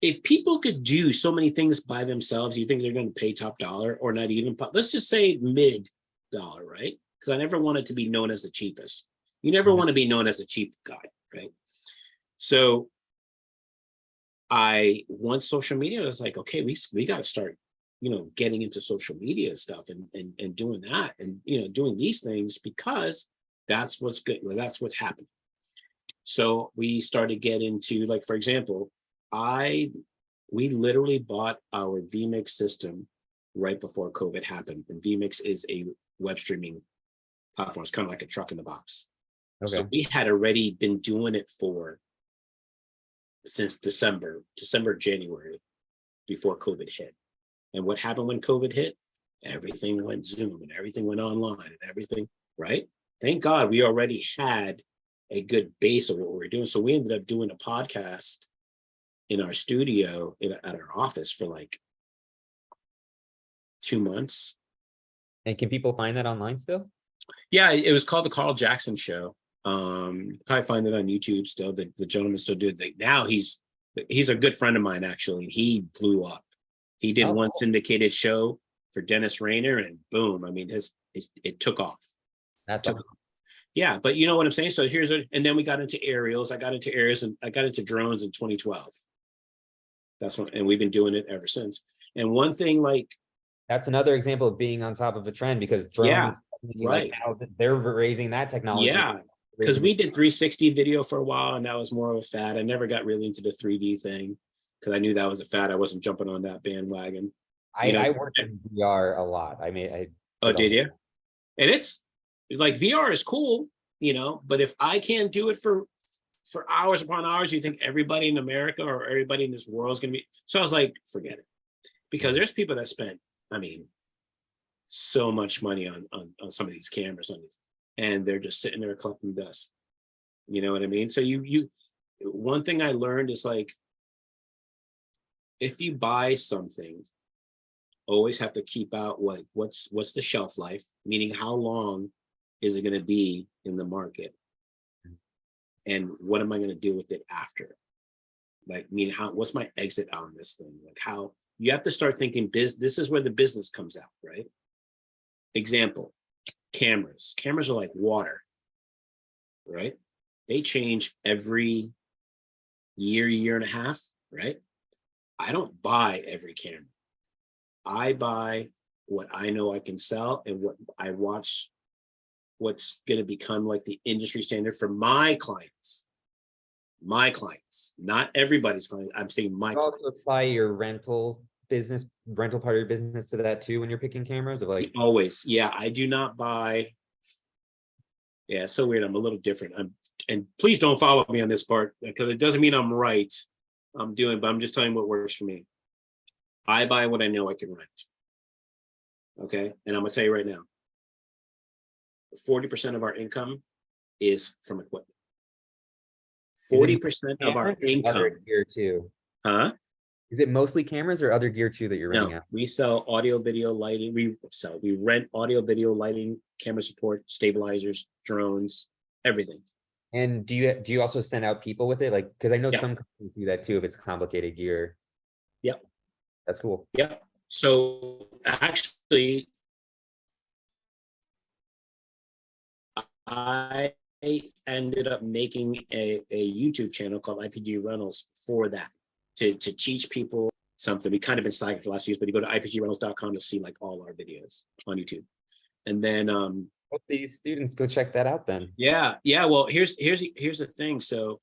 If people could do so many things by themselves, you think they're going to pay top dollar, or not even, let's just say mid dollar, right? Because I never wanted to be known as the cheapest. You never want to be known as a cheap guy, right? So once social media, I was like, okay, we got to start, getting into social media stuff and doing that, and, doing these things, because that's what's good. That's what's happening. So we started getting into, like, for example, we literally bought our vMix system right before COVID happened. And vMix is a web streaming platform. It's kind of like a truck in the box. Okay. So we had already been doing it since December, January, before COVID hit. And what happened when COVID hit? Everything went Zoom, and everything went online, and everything, right? Thank God we already had a good base of what we were doing. So we ended up doing a podcast in our studio at our office for like 2 months. And can people find that online still? Yeah, it was called the Carl Jackson Show. Probably find it on YouTube still. The gentleman still do it. Now he's a good friend of mine, actually. He blew up. He did one syndicated show for Dennis Rainer, and boom, I mean, it took off. That's Took awesome. off. Yeah, but you know what I'm saying? So and then we got into aerials. I got into aerials, and I got into drones in 2012. That's when, and we've been doing it ever since. And one thing, like, that's another example of being on top of a trend, because yeah, drones, right. like how they're raising that technology. Yeah, because we did 360 video for a while, and that was more of a fad. I never got really into the 3D thing because I knew that was a fad. I wasn't jumping on that bandwagon. I worked in VR a lot. Oh, did you? And it's like VR is cool, but if I can't do it for hours upon hours, you think everybody in America or everybody in this world is going to be? So I was like, forget it, because there's people that spent, so much money on some of these cameras and they're just sitting there collecting dust. You know what I mean? So one thing I learned is, like, if you buy something, always have to keep out what's the shelf life, meaning how long is it going to be in the market, and what am I going to do with it after? Like, what's my exit on this thing? Like, how you have to start thinking this is where the business comes out, right? Example, cameras are like water, right? They change every year and a half, right? I don't buy every camera. I buy what I know I can sell, and what I watch what's going to become like the industry standard for my clients, not everybody's client. I'm saying my You also clients. apply your rental part of your business to that too when you're picking cameras, of like Always. Yeah, I do not buy. Yeah, it's so weird. I'm a little different. And please don't follow me on this part, because it doesn't mean I'm right. But I'm just telling you what works for me. I buy what I know I can rent. Okay. And I'm gonna tell you right now, 40% of our income is from equipment. 40% of our income. other gear too. Huh? Is it mostly cameras or other gear too that you're renting No, out? we sell audio, video, lighting. We rent audio, video, lighting, camera support, stabilizers, drones, everything. And do you also send out people with it? Like, because I know Yeah. some companies do that too if it's complicated gear. Yep. That's cool. Yeah. So actually, I ended up making a YouTube channel called IPG Rentals for that, to teach people something. We kind of been slacking for the last years, but you go to ipgrentals.com to see like all our videos on YouTube. And then Hope these students go check that out then. yeah. Well, here's the thing. So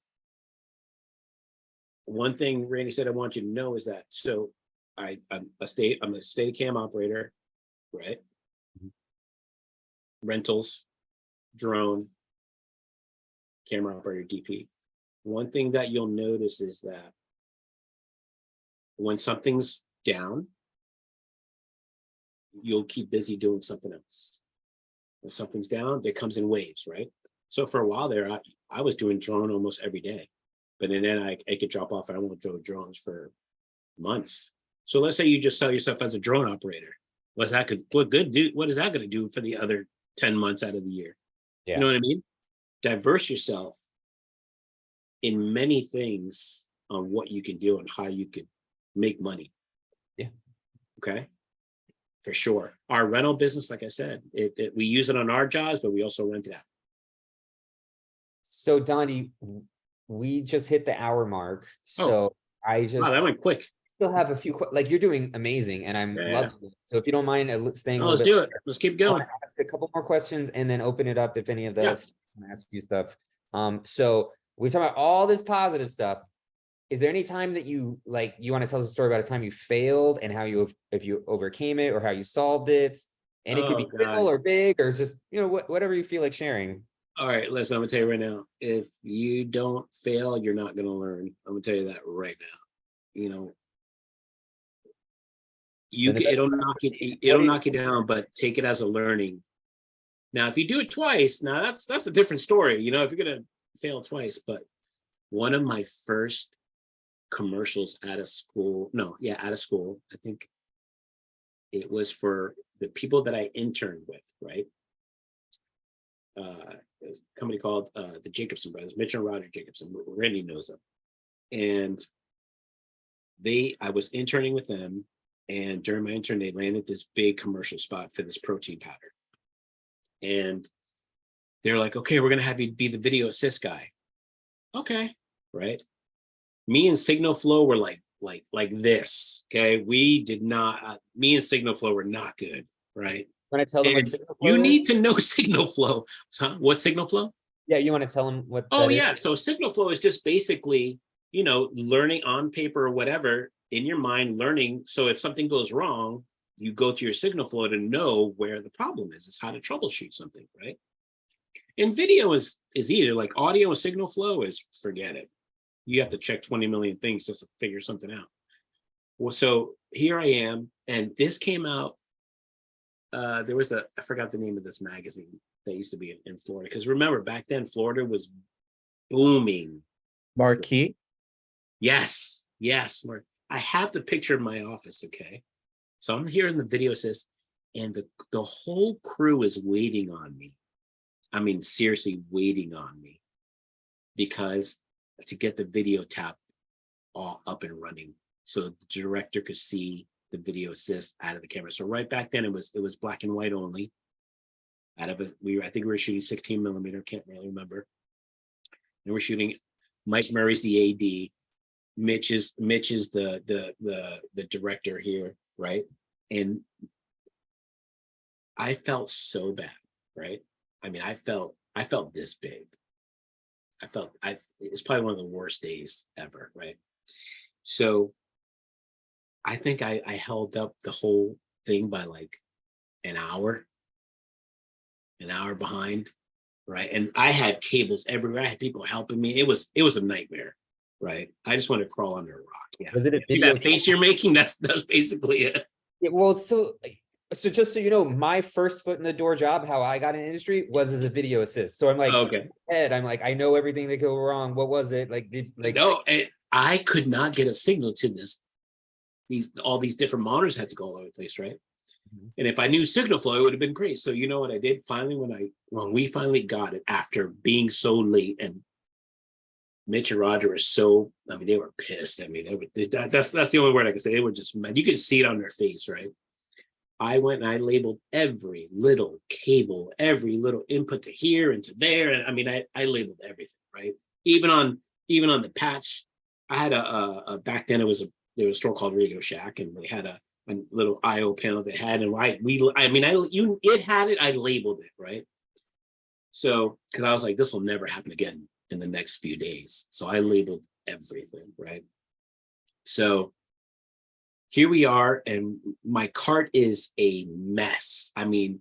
one thing Randy said I want you to know is that, so I'm a Steadicam operator, right? Rentals, drone, camera operator, DP. One thing that you'll notice is that when something's down, you'll keep busy doing something else. When something's down, it comes in waves, right? So for a while there, I was doing drone almost every day, but then I could drop off and I won't do drones for months. So let's say you just sell yourself as a drone operator. What is that going to do for the other 10 months out of the year? Yeah. You know what I mean? Diverse yourself in many things on what you can do and how you could make money. Yeah. Okay. For sure. Our rental business, like I said, we use it on our jobs, but we also rent it out. So Dondi, we just hit the hour mark. So I just Wow, that went quick. still have a few, like, you're doing amazing and I'm loving it. So if you don't mind staying a little Let's bit do it. Let's keep I going. want to ask a couple more questions and then open it up if any of Yeah. those ask you stuff. So we talk about all this positive stuff. Is there any time that you want to tell us a story about a time you failed and how if you overcame it or how you solved it? And it could be little or big or just, whatever you feel like sharing. All right, listen, I'm gonna tell you right now, if you don't fail, you're not gonna learn. I'm gonna tell you that right now. It'll knock you down, but take it as a learning. Now, if you do it twice, now that's a different story. If you're gonna fail twice. But one of my first commercials at a school. No, yeah, at a school. I think it was for the people that I interned with, right? There's a company called the Jacobson brothers, Mitch and Roger Jacobson. Randy knows them. And I was interning with them, and during my intern, they landed this big commercial spot for this protein powder. And they're like, okay, we're gonna have you be the video assist guy. Okay, right? Me and Signal Flow were like this. Okay, we did not. Me and Signal Flow were not good, right? Want to tell them what And Signal Flow you is? need to know Signal Flow. Huh? What Signal Flow? Yeah, you want to tell them what Oh that is? yeah, so Signal Flow is just basically, learning on paper or whatever in your mind, learning. So if something goes wrong, you go to your Signal Flow to know where the problem is. It's how to troubleshoot something, right? And video is either like audio and Signal Flow is forget it. You have to check 20 million things just to figure something out. Well, so here I am, and this came out. There was I forgot the name of this magazine that used to be in Florida. Because remember, back then, Florida was booming. Marquee. Yes. Mark. I have the picture in my office, okay? So I'm here in the video assist, and the whole crew is waiting on me. I mean, seriously waiting on me, because to get the video tap all up and running so the director could see the video assist out of the camera. So right back then it was black and white only. I think we were shooting 16 millimeter, can't really remember. And we're shooting. Mike Murray's the AD. Mitch is the director here, right? And I felt so bad, right? I mean, I felt this big. It's probably one of the worst days ever, right? So I think I held up the whole thing by like an hour behind, right? And I had cables everywhere. I had people helping me. It was a nightmare, right? I just wanted to crawl under a rock. Yeah. Was it a See video? that face you're making? That's basically it. Yeah, well, so just so you know, my first foot in the door job, how I got in industry was as a video assist. So I'm like, Okay. I'm like, I know everything that go wrong. What was it? Like, No, and I could not get a signal to this. All these different monitors had to go all over the place, right? Mhm. And if I knew Signal Flow, it would have been great. So you know what I did? Finally, when we finally got it after being so late, and Mitch and Roger were they were pissed at me. That's the only word I can say. They were just mad. You could see it on their face, right? I went and I labeled every little cable, every little input to here and to there. And I mean, I labeled everything, right? Even on the patch, I had back then there was a store called Radio Shack, and they had a little IO panel they had, and it had it, I labeled it, right? So, because I was like, this will never happen again in the next few days. So I labeled everything, right? So here we are, and my cart is a mess. I mean,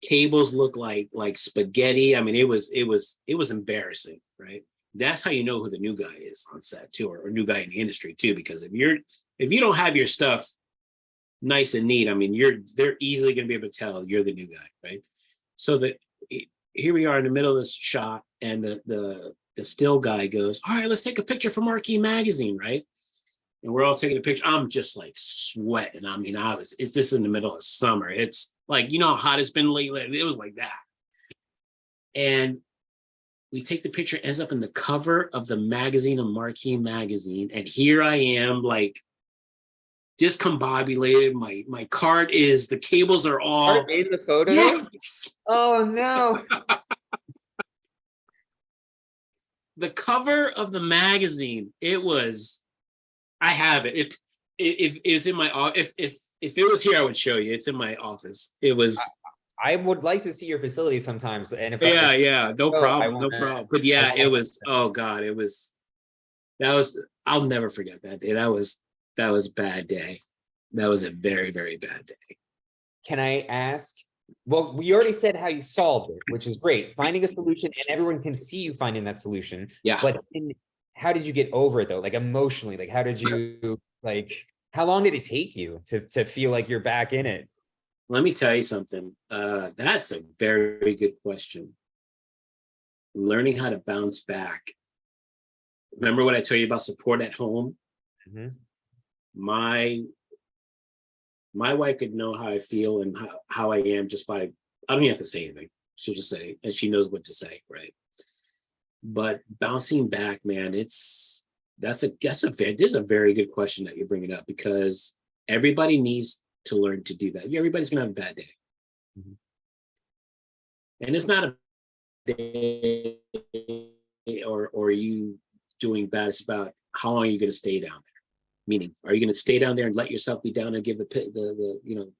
cables look like spaghetti. I mean, it was embarrassing, right? That's how you know who the new guy is on set too, or new guy in the industry too. Because if you don't have your stuff nice and neat, I mean, they're easily going to be able to tell you're the new guy, right? So here we are in the middle of this shot, and the still guy goes, "All right, let's take a picture for Marquee Magazine," right? And we're all taking a picture. I'm just like sweating. I mean, this is in the middle of summer. It's like, you know how hot it's been lately? It was like that. And we take the picture, ends up in the cover of the magazine, of Marquee Magazine. And here I am, like, discombobulated. My cart is, the cables are all. made the photo. Yes. Oh no. The cover of the magazine, I have it. If it's in my if it was here, I would show you. It's in my office. It was. I would like to see your facility sometimes. And if No problem. wanna- No problem. But yeah, I it wanna- was, oh God, I'll never forget that day. That was a bad day. That was a very, very bad day. Can I ask? Well, we already said how you solved it, which is great. Finding a solution, and everyone can see you finding that solution. Yeah. But how did you get over it though? Like emotionally, like how did you how long did it take you to feel like you're back in it? Let me tell you something. That's a very good question. Learning how to bounce back. Remember what I told you about support at home? Mhm. My wife could know how I feel and how I am just by, I don't even have to say anything. She'll just say, and she knows what to say, right? But bouncing back, man, this is a very good question that you're bringing up, because everybody needs to learn to do that. Everybody's gonna have a bad day. Mhm. And it's not a day or you doing bad. It's about how long are you gonna stay down there? Meaning, are you gonna stay down there and let yourself be down and give the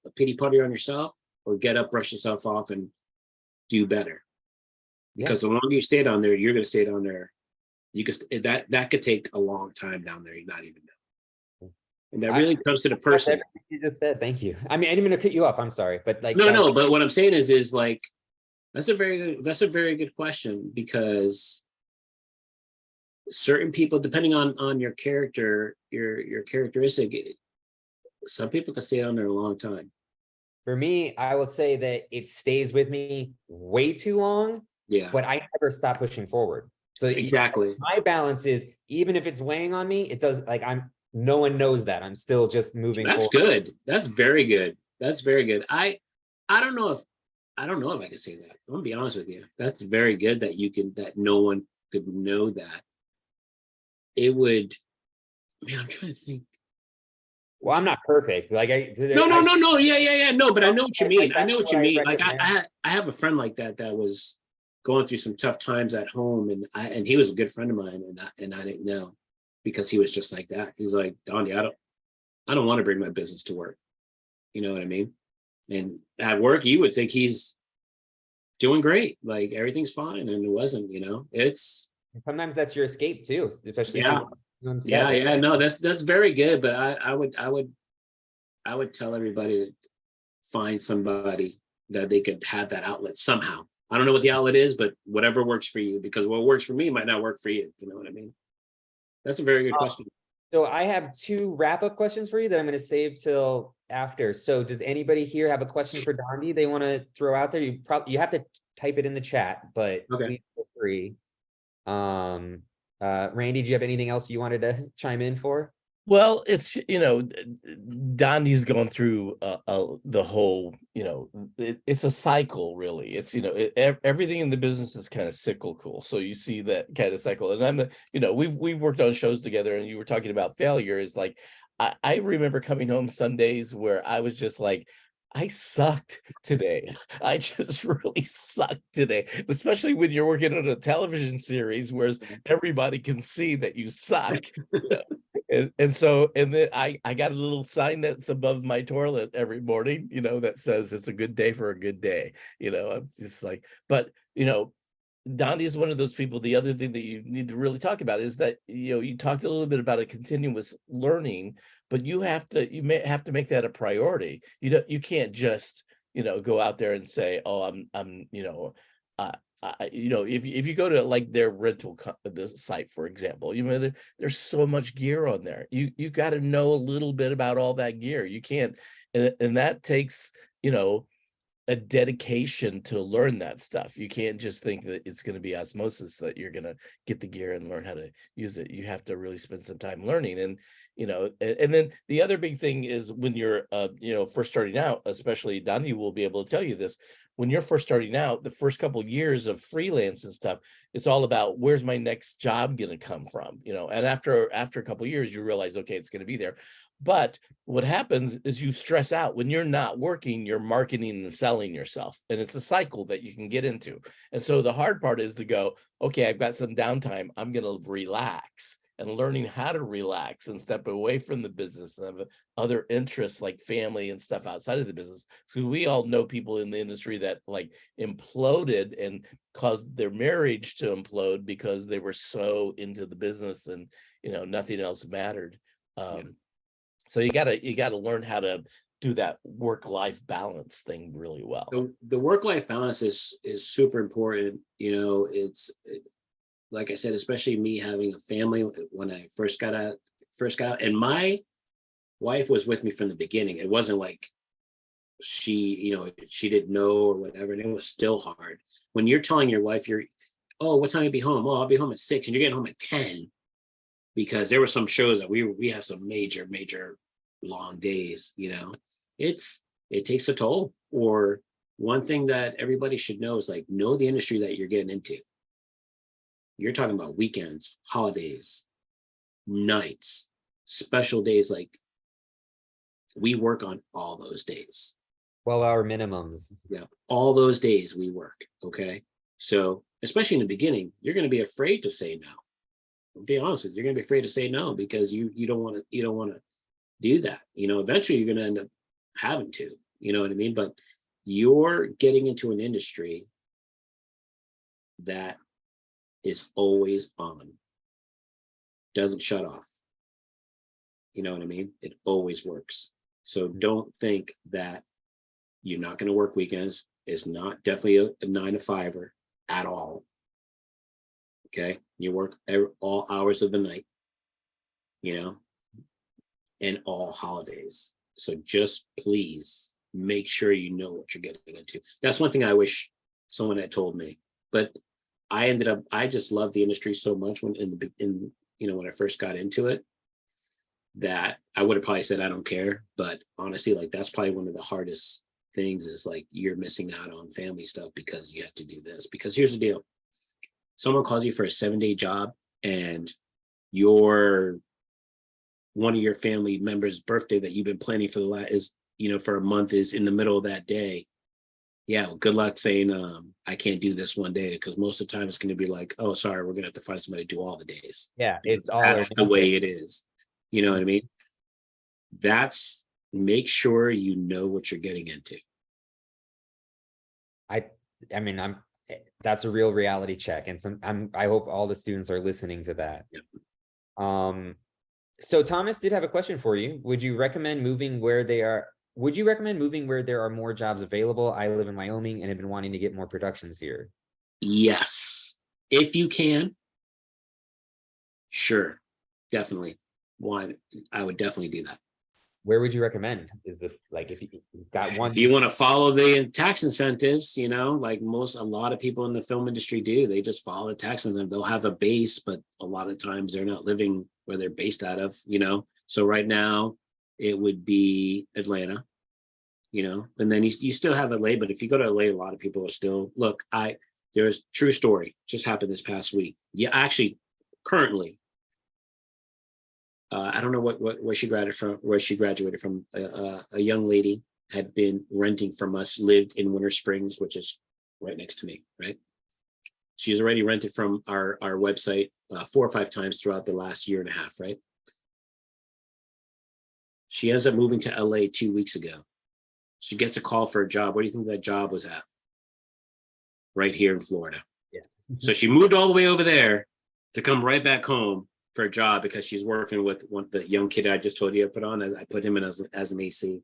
a pity party on yourself, or get up, brush yourself off, and do better? Yeah. Because the longer you stay down there, you're gonna stay down there. You could that could take a long time down there. You're not even know. And that really comes to the That's person. everything you just said. Thank you. I mean, I didn't mean to cut you off. I'm sorry, but like No. But what I'm saying is like, that's a very good question, because certain people, depending on your character, your characteristic, some people can stay down there a long time. For me, I will say that it stays with me way too long, Yeah, but I never stop pushing forward. So exactly. my balance is, even if it's weighing on me, it does, like, no one knows that I'm still just moving That's forward. good. That's very good. That's very good. I don't know if I can say that. I'm gonna be honest with you. That's very good that no one could know that. It would, man, I'm trying to think. Well, I'm not perfect. Like No. Yeah. No, but I know what you mean. I that's know what what you I mean. Like recommend. I have a friend like that was going through some tough times at home, and he was a good friend of mine, and I didn't know, because he was just like that. He's like, Dondi, I don't want to bring my business to work. You know what I mean? And at work, you would think he's doing great, like everything's fine, and it wasn't. It's Sometimes that's your escape too, especially if yeah, you're on set. yeah. No, that's very good. But I would tell everybody to find somebody that they could have that outlet somehow. I don't know what the outlet is, but whatever works for you, because what works for me might not work for you. You know what I mean? That's a very good question. So I have 2 wrap-up questions for you that I'm going to save till after. So does anybody here have a question for Dondi they want to throw out there? You have to type it in the chat, but Okay. please feel free. Randy, do you have anything else you wanted to chime in for? Well, it's, Dondi's going through the whole, it's a cycle, really. It's, everything in the business is kind of cyclical. So you see that kind of cycle. And we've worked on shows together, and you were talking about failure. Is like, I remember coming home some days where I was just like, I sucked today. I just really sucked today, especially when you're working on a television series where everybody can see that you suck. And then I got a little sign that's above my toilet every morning, that says it's a good day for a good day. I'm just like, but Dondi is one of those people. The other thing that you need to really talk about is that, you talked a little bit about a continuous learning, but you may have to make that a priority. You can't just, go out there and say, oh, I'm if you go to like their rental the site, for example, there's so much gear on there. You got to know a little bit about all that gear. You can't, and that takes, a dedication to learn that stuff. You can't just think that it's going to be osmosis, that you're going to get the gear and learn how to use it. You have to really spend some time learning. And and then the other big thing is, when you're first starting out, especially Dondi will be able to tell you this, when you're first starting out, the first couple of years of freelance and stuff, it's all about, where's my next job going to come from, and after a couple of years, you realize, okay, it's going to be there. But what happens is you stress out. When you're not working, you're marketing and selling yourself. And it's a cycle that you can get into. And so the hard part is to go, okay, I've got some downtime. I'm going to relax, and learning how to relax and step away from the business and have other interests like family and stuff outside of the business. Because we all know people in the industry that like imploded and caused their marriage to implode because they were so into the business, and, nothing else mattered. So you gotta learn how to do that work-life balance thing really well. The work-life balance is super important. It's like I said, especially me having a family when I first got out, and my wife was with me from the beginning. It wasn't like she didn't know or whatever, and it was still hard. When you're telling your wife, oh, what time you be home? Oh, I'll be home at 6, and you're getting home at 10. because there were some shows that we had some major long days. It takes a toll. Or one thing that everybody should know is like, know the industry that you're getting into. You're talking about weekends, holidays, nights, special days. Like, we work on all those days. 12-hour minimums. Yeah, all those days we work. Okay, so especially in the beginning, you're going to be afraid to say no. I'll be honest with you, you're going to be afraid to say no because you don't want to do that. Eventually you're going to end up having to. You know what I mean? But you're getting into an industry that is always on, doesn't shut off. You know what I mean? It always works. So don't think that you're not going to work weekends. It's not definitely a 9-to-5er at all. Okay, you work all hours of the night, and all holidays. So just please make sure you know what you're getting into. That's one thing I wish someone had told me. But I just love the industry so much when I first got into it, that I would have probably said I don't care. But honestly, like, that's probably one of the hardest things, is like, you're missing out on family stuff because you have to do this. Because here's the deal: someone calls you for a 7-day job, and one of your family members' birthday that you've been planning for for a month is in the middle of that day. Yeah, well, good luck saying I can't do this one day, because most of the time it's going to be like, oh, sorry, we're going to have to find somebody to do all the days. Yeah, it's that's the way it is. You know what I mean? Make sure you know what you're getting into. That's a real reality check, and I hope all the students are listening to that. Yep. So Thomas did have a question for you. Would you recommend moving where there are more jobs available? I live in Wyoming and have been wanting to get more productions here. Yes, if you can. Sure, definitely. I would definitely do that. Where would you recommend? If you got one? If you want to follow the tax incentives, like a lot of people in the film industry do, they just follow the tax incentives. They'll have a base, but a lot of times they're not living where they're based out of, So right now it would be Atlanta, and then you still have LA, but if you go to LA, a lot of people are still, there's true story, just happened this past week. Yeah, actually, currently, I don't know where she graduated from. A young lady had been renting from us, lived in Winter Springs, which is right next to me, right? She's already rented from our website 4 or 5 times throughout the last year and a half, right? She ends up moving to LA 2 weeks ago. She gets a call for a job. Where do you think that job was at? Right here in Florida. Yeah. So she moved all the way over there to come right back home for a job, because she's working with the young kid I just told you I put on. I put him in as an AC.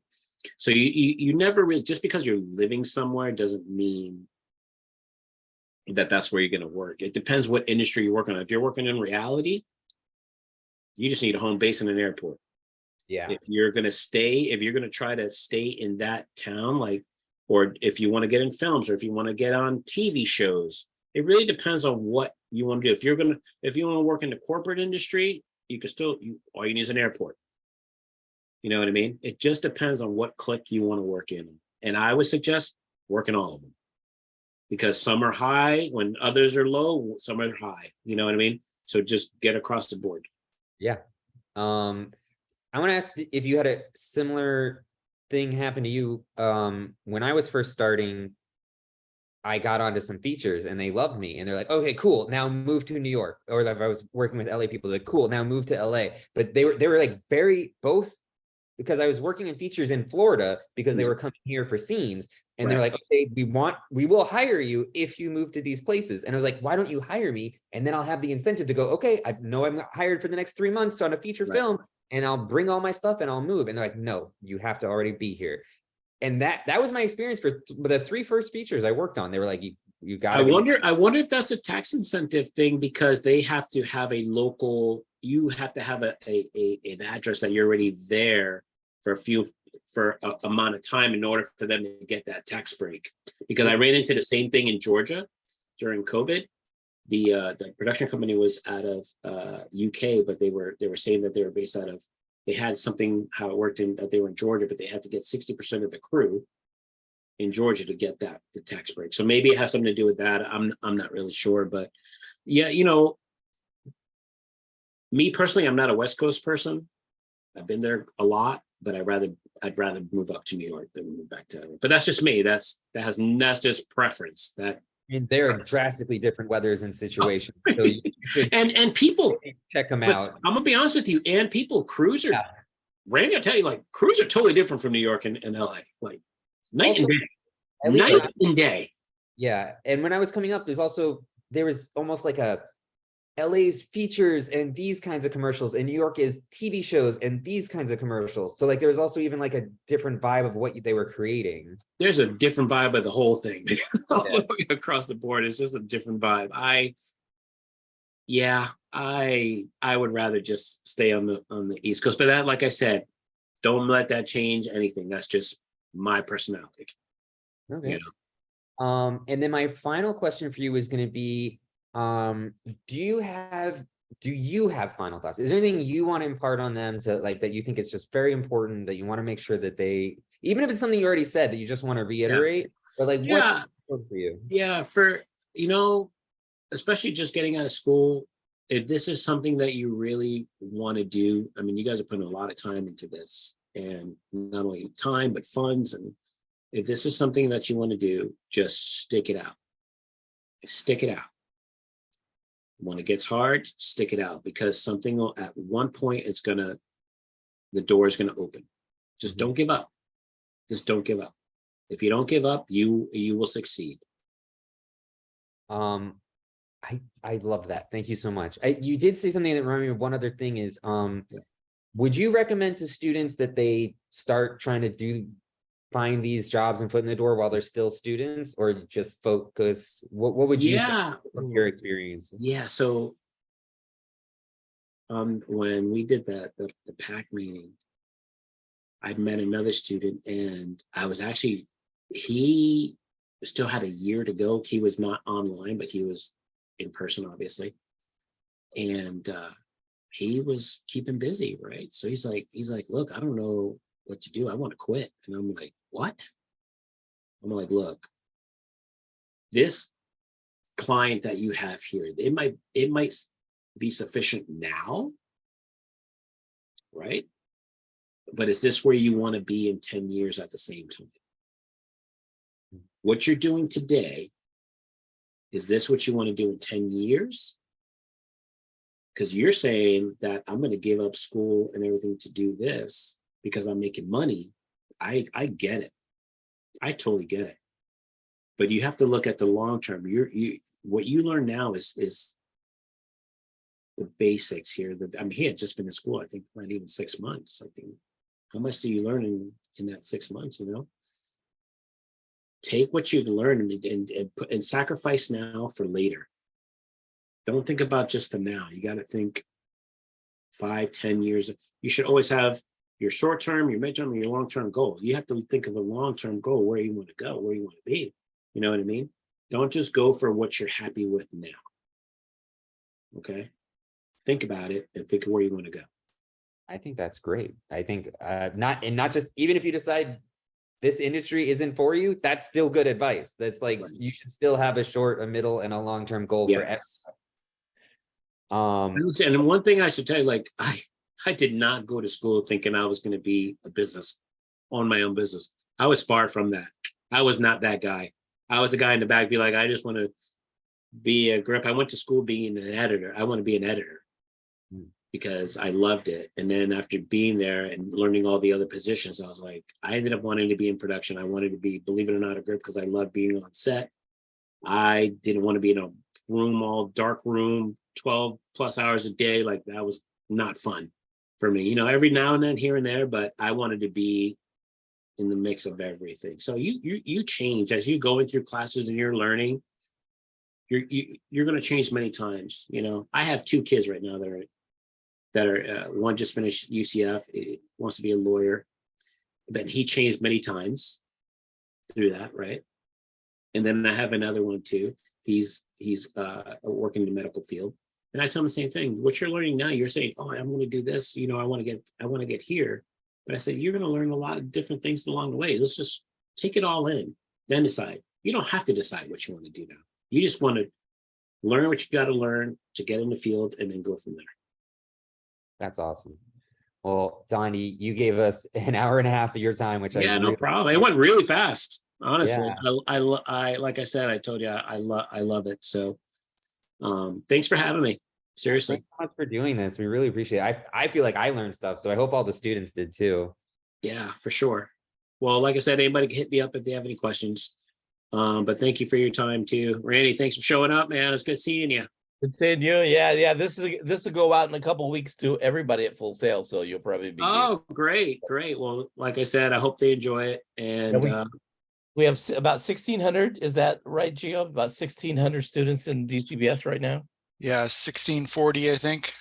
So you never really, just because you're living somewhere doesn't mean that's where you're going to work. It depends what industry you're working on. If you're working in reality, you just need a home base and an airport. Yeah. If you're going to try to stay in that town, or if you want to get in films, or if you want to get on TV shows, it really depends on what you want to do. If you want to work in the corporate industry, you can still, all you need is an airport. You know what I mean? It just depends on what clique you want to work in. And I would suggest working all of them, because some are high when others are low, some are high. You know what I mean? So just get across the board. Yeah. I want to ask if you had a similar thing happen to you. When I was first starting, I got onto some features and they loved me, and they're like, okay, cool, now move to New York. Or if I was working with LA people, like, cool, now move to LA. But they were like both, because I was working in features in Florida because they were coming here for scenes, and they're like, okay, we will hire you if you move to these places. And I was like, why don't you hire me? And then I'll have the incentive to go, okay, I know I'm hired for the next 3 months on a feature film, and I'll bring all my stuff and I'll move. And they're like, no, you have to already be here. And that was my experience for the 3 first features I worked on. They were like, you got to. I wonder if that's a tax incentive thing, because they have to have you have to have an address that you're already there for a amount of time in order for them to get that tax break. Because I ran into the same thing in Georgia during COVID. the production company was out of UK, but they were saying that they were based out of, they had something how it worked in that they were in Georgia, but they had to get 60% of the crew in Georgia to get the tax break. So maybe it has something to do with that. I'm not really sure, but yeah, you know, me personally, I'm not a West Coast person. I've been there a lot, but I'd rather move up to New York than move back to LA. But that's just me. That's just preference. That, I mean, there are drastically different weathers and situations. So you should and people check them but out. I'm gonna be honest with you, and people, crews are, Yeah. Randy, I'll tell you, like, crews are totally different from New York and LA. Like night Also, and day. at least Night and day. Yeah, and when I was coming up, there was almost like a LA's features and these kinds of commercials, and New York is TV shows and these kinds of commercials. So like there was also even like a different vibe of what they were creating. There's a different vibe of the whole thing. Yeah. Across the board, it's just a different vibe. I would rather just stay on the East Coast. But that, like I said, don't let that change anything. That's just my personality. Okay. You know? And then my final question for you is going to be, do you have final thoughts? Is there anything you want to impart on them to like that you think is just very important that you want to make sure that they, even if it's something you already said that you just want to reiterate, or like what's important for you? Yeah, for, you know, especially just getting out of school, if this is something that you really want to do, I mean, you guys are putting a lot of time into this, and not only time, but funds. And if this is something that you want to do, just stick it out. Stick it out. When it gets hard, stick it out, because something will, at one point, the door is going to open. Just don't give up. Just don't give up. If you don't give up, you will succeed. I love that. Thank you so much. You did say something that reminded me of one other thing is, would you recommend to students that they start trying to find these jobs and foot in the door while they're still students, or just focus? What would you think from your experience? Yeah. So when we did the PAC meeting, I met another student, and I was actually, he still had a year to go. He was not online, but he was in person, obviously. And he was keeping busy, right? So he's like, look, I don't know what to do. I want to quit. And I'm like, what? I'm like, look, this client that you have here, it might be sufficient now, right? But is this where you want to be in 10 years at the same time? What you're doing today, is this what you want to do in 10 years? Because you're saying that I'm going to give up school and everything to do this because I'm making money. I get it. I totally get it. But you have to look at the long term. What you learn now is the basics here. I mean, he had just been in school, I think, not even 6 months. I think, how much do you learn in that 6 months? You know, take what you've learned and sacrifice now for later. Don't think about just the now. You got to think 5, 10 years. You should always have your short term, your mid-term, and your long-term goal. You have to think of the long-term goal, where you want to go, where you want to be. You know what I mean? Don't just go for what you're happy with now. Okay? Think about it and think of where you want to go. I think that's great. I think not just, even if you decide this industry isn't for you, that's still good advice. That's like, you should still have a short, a middle, and a long-term goal for everyone. And one thing I should tell you, like, I did not go to school thinking I was going to be own my own business. I was far from that. I was not that guy. I was the guy in the back, be like, I just want to be a grip. I went to school being an editor. I want to be an editor because I loved it. And then after being there and learning all the other positions, I was like, I ended up wanting to be in production. I wanted to be, believe it or not, a grip because I love being on set. I didn't want to be in a room, all dark room, 12 plus hours a day. Like, that was not fun for me, you know, every now and then, here and there, but I wanted to be in the mix of everything. So you change as you go in through classes and you're learning. You're going to change many times. You know, I have 2 kids right now that are one just finished UCF, wants to be a lawyer, but he changed many times through that, right? And then I have another one too. He's he's working in the medical field. And I tell him the same thing. What you're learning now, you're saying, oh, I'm going to do this. You know, I want to get here. But I said, you're going to learn a lot of different things along the way. Let's just take it all in, then decide. You don't have to decide what you want to do now. You just want to learn what you got to learn to get in the field and then go from there. That's awesome. Well, Dondi, you gave us an hour and a half of your time, which Yeah, I no really, problem. It went really fast. Honestly, Yeah. I like I said, I told you, I love it. So, thanks for having me. Seriously. Thanks so much for doing this. We really appreciate it. I feel like I learned stuff, so I hope all the students did too. Yeah, for sure. Well, like I said, anybody can hit me up if they have any questions. But thank you for your time too. Randy, thanks for showing up, man. It's good seeing you. Good seeing you. Yeah. This will go out in a couple of weeks to everybody at Full Sail, so you'll probably be. Oh, great. Well, like I said, I hope they enjoy it. And we have about 1,600. Is that right, Gio? About 1,600 students in DCBS right now. Yeah, 1640, I think.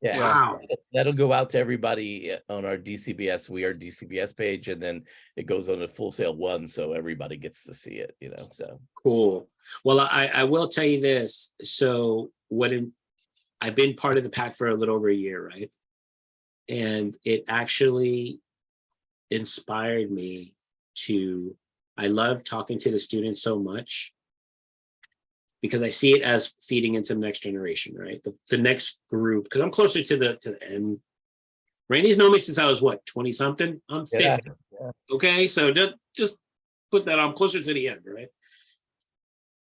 Yeah. wow. That'll go out to everybody on our DCBS. We are DCBS page, and then it goes on to Full Sail 1, so everybody gets to see it. So Cool. Well, I will tell you this. So I've been part of the pack for a little over a year, right? And it actually inspired me I love talking to the students so much because I see it as feeding into the next generation, right? The next group, because I'm closer to the end. Randy's known me since I was 20 something. I'm 50. Yeah. Okay, so just put that on closer to the end, right?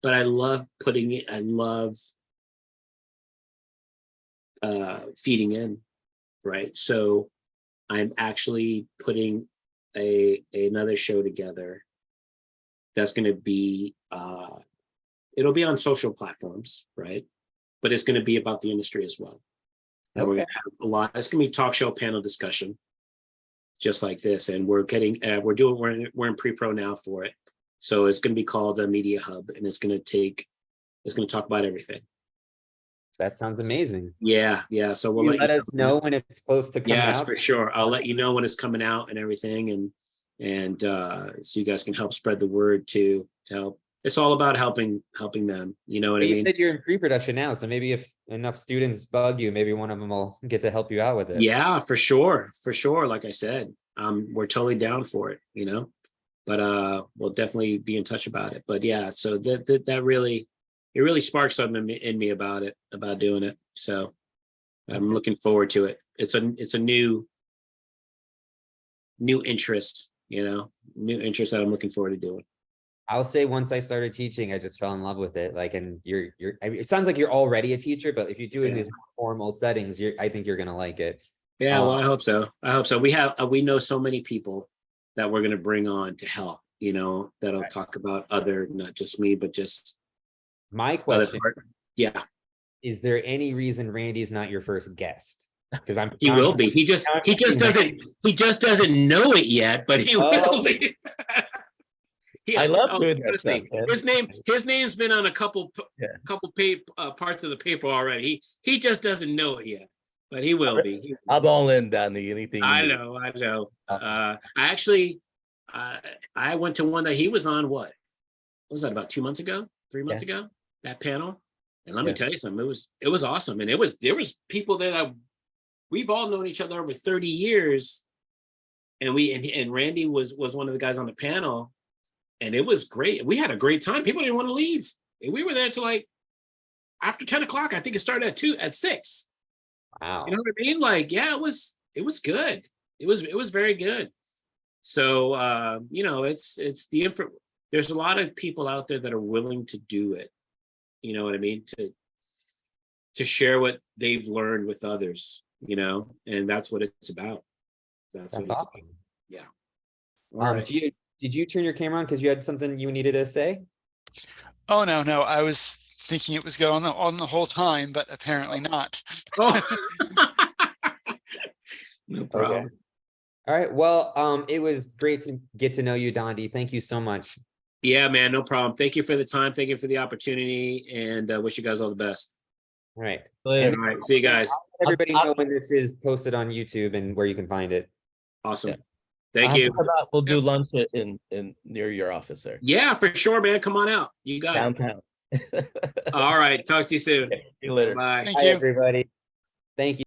But I love putting it. I love feeding in, right? So I'm actually putting another show together that's going to be it'll be on social platforms, right? But it's going to be about the industry as well. And we're going to have a lot. It's going to be talk show panel discussion, just like this. And we're in pre-pro now for it. So it's going to be called a media hub, and it's going to talk about everything. That sounds amazing. Yeah. So we'll let us know when it's close to coming out. Yes, for sure. I'll let you know when it's coming out and everything, and so you guys can help spread the word to help. It's all about helping them. You know what I mean? You said you're in pre-production now, so maybe if enough students bug you, maybe one of them will get to help you out with it. Yeah, for sure. Like I said, we're totally down for it. But we'll definitely be in touch about it. But yeah, so that really sparked something in me about doing it. So I'm looking forward to it. It's a new interest, new interest that I'm looking forward to doing. I'll say once I started teaching, I just fell in love with it. Like, and I mean, it sounds like you're already a teacher, but if you do it in these more formal settings, I think you're going to like it. Yeah, well, I hope so. We know so many people that we're going to bring on to help, that'll talk about not just me, but just my question. Yeah. Is there any reason Randy's not your first guest? Because he will be. He just doesn't know it yet, but he will be. I love doing that stuff. His name's been on a couple parts of the paper already. He just doesn't know it yet, but he will be. I'm all in, Dondi. Anything. I know. I went to one that he was on. What was that? About 2 months ago, 3 months ago. That panel, and let me tell you something. It was awesome, and there was people that we've all known each other over 30 years, and Randy was one of the guys on the panel. And it was great. We had a great time. People didn't want to leave. And we were there till like after 10 o'clock. I think it started at 6. Wow. You know what I mean? Like, yeah, it was good. It was very good. So it's there's a lot of people out there that are willing to do it. You know what I mean? To share what they've learned with others, and that's what it's about. That's what it's awesome. about. Yeah. All right. Did you turn your camera on because you had something you needed to say? Oh, no. I was thinking it was going on the whole time, but apparently not. Oh. No problem. Okay. All right. Well, it was great to get to know you, Dondi. Thank you so much. Yeah, man, no problem. Thank you for the time. Thank you for the opportunity, and wish you guys all the best. All right. All right. See you guys. Everybody know when this is posted on YouTube and where you can find it. Awesome. Thank you. We'll do lunch in near your office there. Yeah, for sure, man. Come on out. You got downtown. it. All right. Talk to you soon. See you later. Bye. Thank Bye, you. everybody. Thank you.